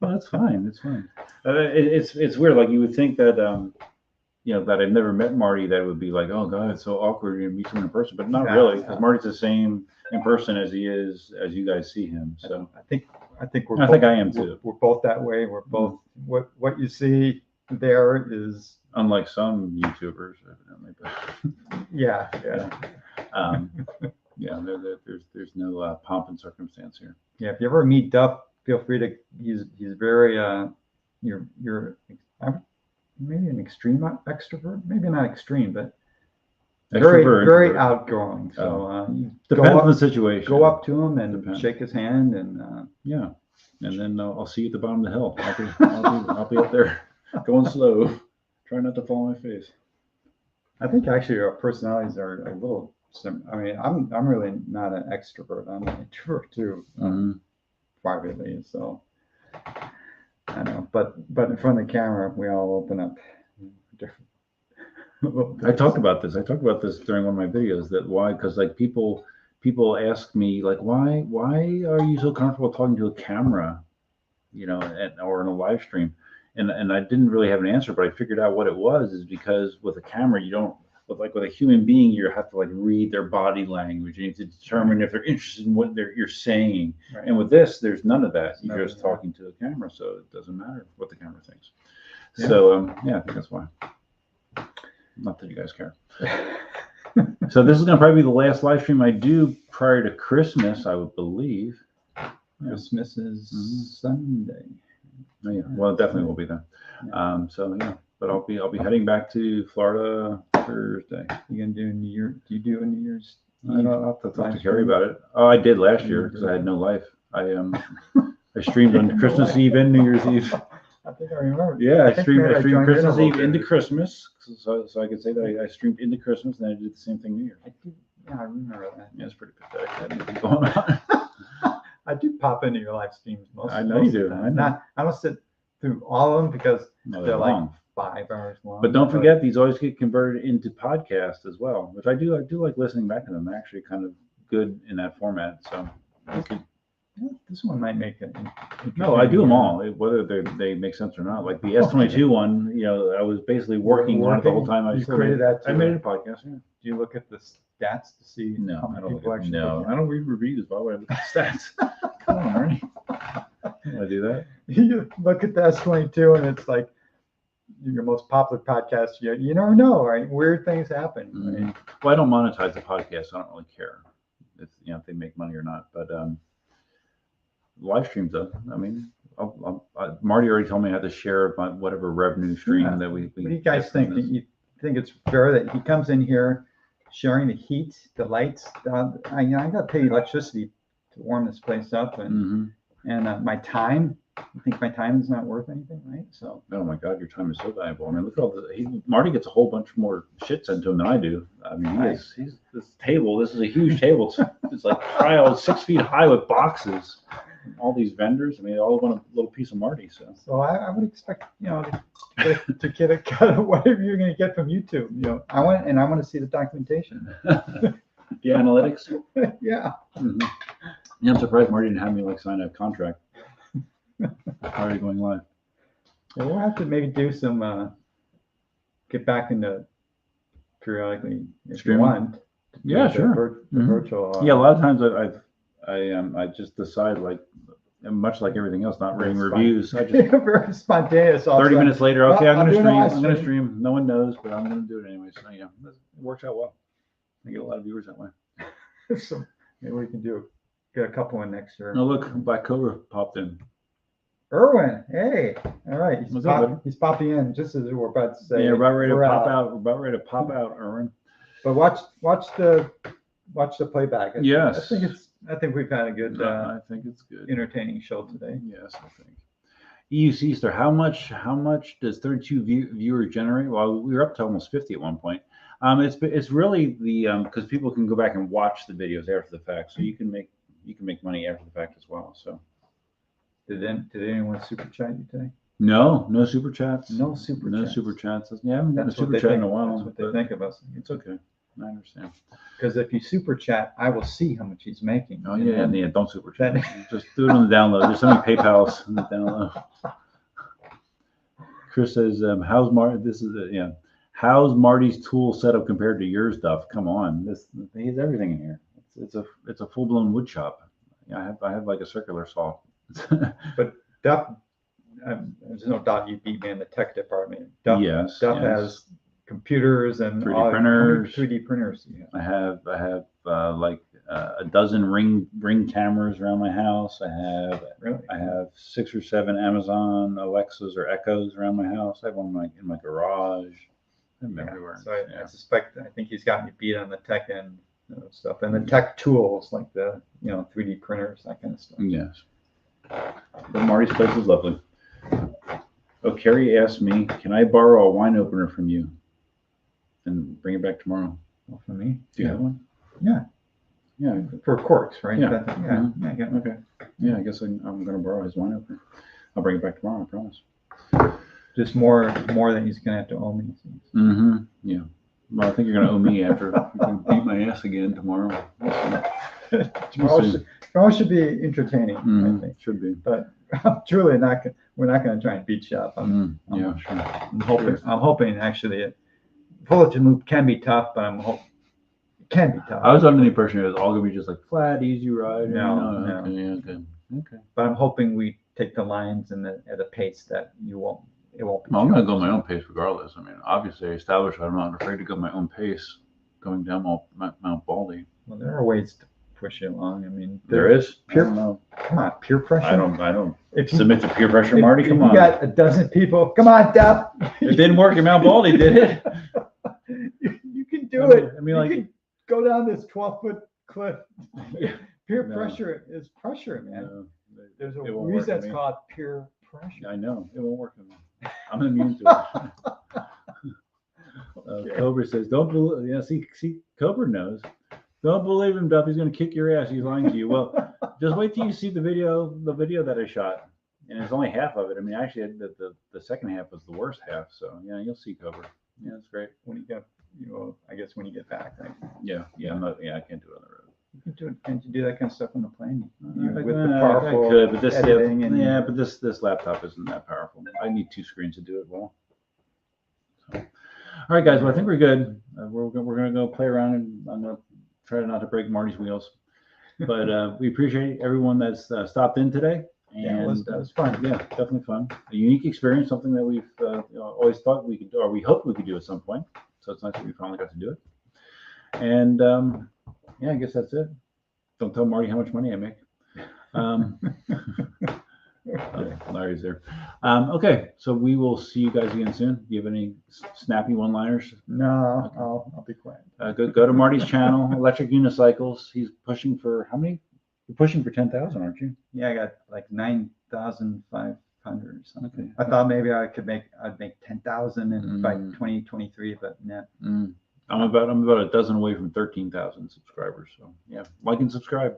Well, that's fine. It's fine. It's weird. Like you would think that that I've never met Marty, that would be like, oh god, it's so awkward to meet someone in person, but not really, because Marty's the same in person as he is as you guys see him. So I think I am too. We're both that way. We're both what you see there is unlike some YouTubers, evidently. But yeah. There's no pomp and circumstance here. Yeah, if you ever meet Duff, feel free to. He's very you're maybe an extreme extrovert, maybe not extreme, but very outgoing. So depends on the situation. Go up to him and shake his hand, and and then I'll see you at the bottom of the hill. I'll be up there going slow, trying not to fall on my face. I think actually our personalities are a little similar. I mean, I'm really not an extrovert. I'm an introvert too, privately. So I know, but in front of the camera, we all open up. I talked about this during one of my videos. Because like people ask me like, why are you so comfortable talking to a camera, or in a live stream, and I didn't really have an answer, but I figured out what it was is because with a camera with a human being, you have to like read their body language. You need to determine if they're interested in what you're saying. Right. And with this, there's none of that. You're None just of that. talking to the camera, so it doesn't matter what the camera thinks. Yeah. So yeah, I think that's why. Not that you guys care. So this is gonna probably be the last live stream I do prior to Christmas, I would believe. Christmas is Mhm. Sunday. Oh, yeah, well, it definitely will be then. Yeah. So yeah, but I'll be heading back to Florida Thursday. You gonna do New Year? Do you do a New Year's? I don't have to talk to live Carrie stream? about it. Oh, I did last year because I had no life. I streamed on Christmas Eve and New Year's Eve. I think I remember. Yeah, I think streamed maybe I joined in Christmas a little Eve bit. into Christmas, so I could say that I streamed into Christmas, and I did the same thing New Year's. Yeah, I remember that. Yeah, it's pretty pathetic. I had nothing going on. I do pop into your live streams most. I know most you of the do. time. I know. Not, I don't sit through all of them because No, they're like long. 5 hours long. But don't forget, these always get converted into podcasts as well, which I do like listening back to them. They're actually kind of good in that format. So you could, Yeah, this one might make it. no, I do them all, whether they make sense or not. Like the S22 one, I was basically working on it the whole time. I You still created that I too. made it a podcast. Yeah. Do you look at the stats to see No, how I many don't people look at, actually? no, look I at don't read reviews. Why would I look at stats? Come on, Marty. I do that. it? You look at the S22 and it's like your most popular podcast. You never know, right? Weird things happen. Right? Mhm. Well, I don't monetize the podcast, so I don't really care if if they make money or not. But live streams, though, I mean, Marty already told me I had to share my whatever revenue stream Yeah. that we. What do you guys think? Do you think it's fair that he comes in here sharing the heat, the lights? I got to pay electricity to warm this place up, and my time. I think my time is not worth anything, right? So. Oh my God, your time is so valuable. I mean, look at all Marty gets a whole bunch more shit sent to him than I do. I mean, he's this table. This is a huge table. It's like 6 feet high with boxes. All these vendors. I mean, they all want a little piece of Marty. So I would expect to get a cut of whatever you're going to get from YouTube. I want to see the documentation. The analytics. Yeah. Mm-hmm. Yeah, I'm surprised Marty didn't have me sign a contract. Already going live. Well, we'll have to maybe do some get back into periodically if Streaming? you want. Yeah, The sure. Mhm. virtual. Yeah, a lot of times I just decide much like everything else, not reading That's reviews. I just very spontaneous. Also. 30 minutes later, okay, I'm I'm gonna doing a stream. live I'm gonna stream. stream. No one knows, but I'm gonna do it anyway. So it works out well. I get a lot of viewers that way. So maybe we can get a couple in next year. Oh look, Black Cobra popped in. Erwin, hey, all right, What's up, buddy? he's popping in just as we're about to say. Yeah, about ready to we're pop out. We're about ready to pop out, Erwin. But watch the playback. Yes. I think we've had a good, I think it's good. entertaining show today. Yes, I think. EUC Star, how much does 32 viewers generate? Well, we were up to almost 50 at one point. It's really the because people can go back and watch the videos after the fact, so you can make money after the fact as well. So. Did anyone super chat you today? No super chats. No super No chats. super chats. Yeah, I haven't done a That's what super they chat think. in a while. That's what they but think of us. It's okay. I understand. Because if you super chat, I will see how much he's making. Oh yeah, And yeah. Don't super chat. then- Just do it on the download. There's so many PayPal's on the download. Chris says, "How's Marty? This is How's Marty's tool setup compared to your stuff? Come on, he has everything in here. It's a full blown wood shop. Yeah, I have like a circular saw. But Duff, there's no doubt you beat me in the tech department. Duff, Yes, Duff yes. has computers and 3D all- printers. 3D printers. Yeah. I have like a dozen ring cameras around my house. Really? I have 6 or 7 Amazon Alexas or Echoes around my house. I have one in my garage. I have them everywhere. So I think he's got me beat on the tech end stuff and the tech tools like the 3D printers, that kind of stuff. Yes. But Marty's place is lovely. Oh, Carrie asked me, can I borrow a wine opener from you and bring it back tomorrow? Well, for me, Do you have one? Yeah. Yeah. For corks, right? Yeah. That- yeah. Mhm. Yeah, I got it. Okay. Yeah, I guess I'm going to borrow his wine opener. I'll bring it back tomorrow, I promise. Just more than he's gonna have to owe me. Mm-hmm. Yeah. Well, I think you're going to owe me after you can beat my ass again tomorrow. Tomorrow should be entertaining, I think. Should be. But we're not gonna try and beat you up. Yeah, sure. I'm hoping actually pull it to move can be tough, but I'm hoping it can be tough. I was under the impression it was all gonna be just like flat, easy ride. No. Okay. But I'm hoping we take the lines at a pace that it won't be. Well, I'm gonna too go my much. own pace regardless. I mean, obviously, I established I'm not afraid to go my own pace going down Mount Baldy. Well, there are ways to push it along. I mean, There is. Peer- I don't know. Come on, peer pressure. I don't If you, submit to peer pressure, if- Marty. if Come you on. got a dozen people. Come on, Dub. It didn't work in Mount Baldy, did it? You can do it. I mean, You like, can go down this 12-foot cliff. yeah, Peer No. pressure is pressure, man. no, There's a it won't work reason on it's me. called peer pressure. I know it won't work on me. I'm immune to it. Cobra says, "Don't believe." Yeah, see, Cobra knows. Don't believe him, Duff. He's gonna kick your ass. He's lying to you. Well, just wait till you see the video that I shot, and it's only half of it. I mean, actually, the second half was the worst half. So yeah, you'll see Cobra. Yeah, it's great. When you get, I guess when you get back, right? Yeah, I can't do it on the road. You can do it. Can't you do that kind of stuff on the plane? I With the could, powerful but this editing and but this laptop isn't that powerful. I need two screens to do it well. So, all right, guys. Well, I think we're good. We're gonna go play around, and I'm gonna try not to break Marty's wheels. But we appreciate everyone that's stopped in today. And Yeah, it was fun. Yeah, definitely fun. A unique experience, something that we've always thought we could do, or we hoped we could do at some point. So it's nice that we finally got to do it. And yeah, I guess that's it. Don't tell Marty how much money I make. Larry's there. Okay, so we will see you guys again soon. Do you have any snappy one-liners? No, Okay. I'll be quiet. Go to Marty's channel, Electric Unicycles. He's pushing for how many? You're pushing for 10,000, aren't you? Yeah, I got like 9,500 or something. Okay. I thought maybe I'd make 10,000 in by Mm. 2023, but nah. I'm about a dozen away from 13,000 subscribers. So yeah, like and subscribe.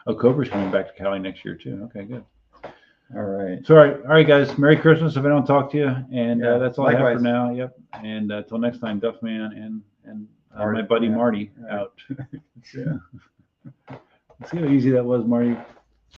Oh, Cobra's coming back to Cali next year too. Okay, good. All right. So all right, guys. Merry Christmas if I don't talk to you, and Yeah, that's all I have likewise. for now. Yep. And until next time, Duffman and my Marty, buddy yeah. Marty Yeah. out. Yeah. See how easy that was, Marty.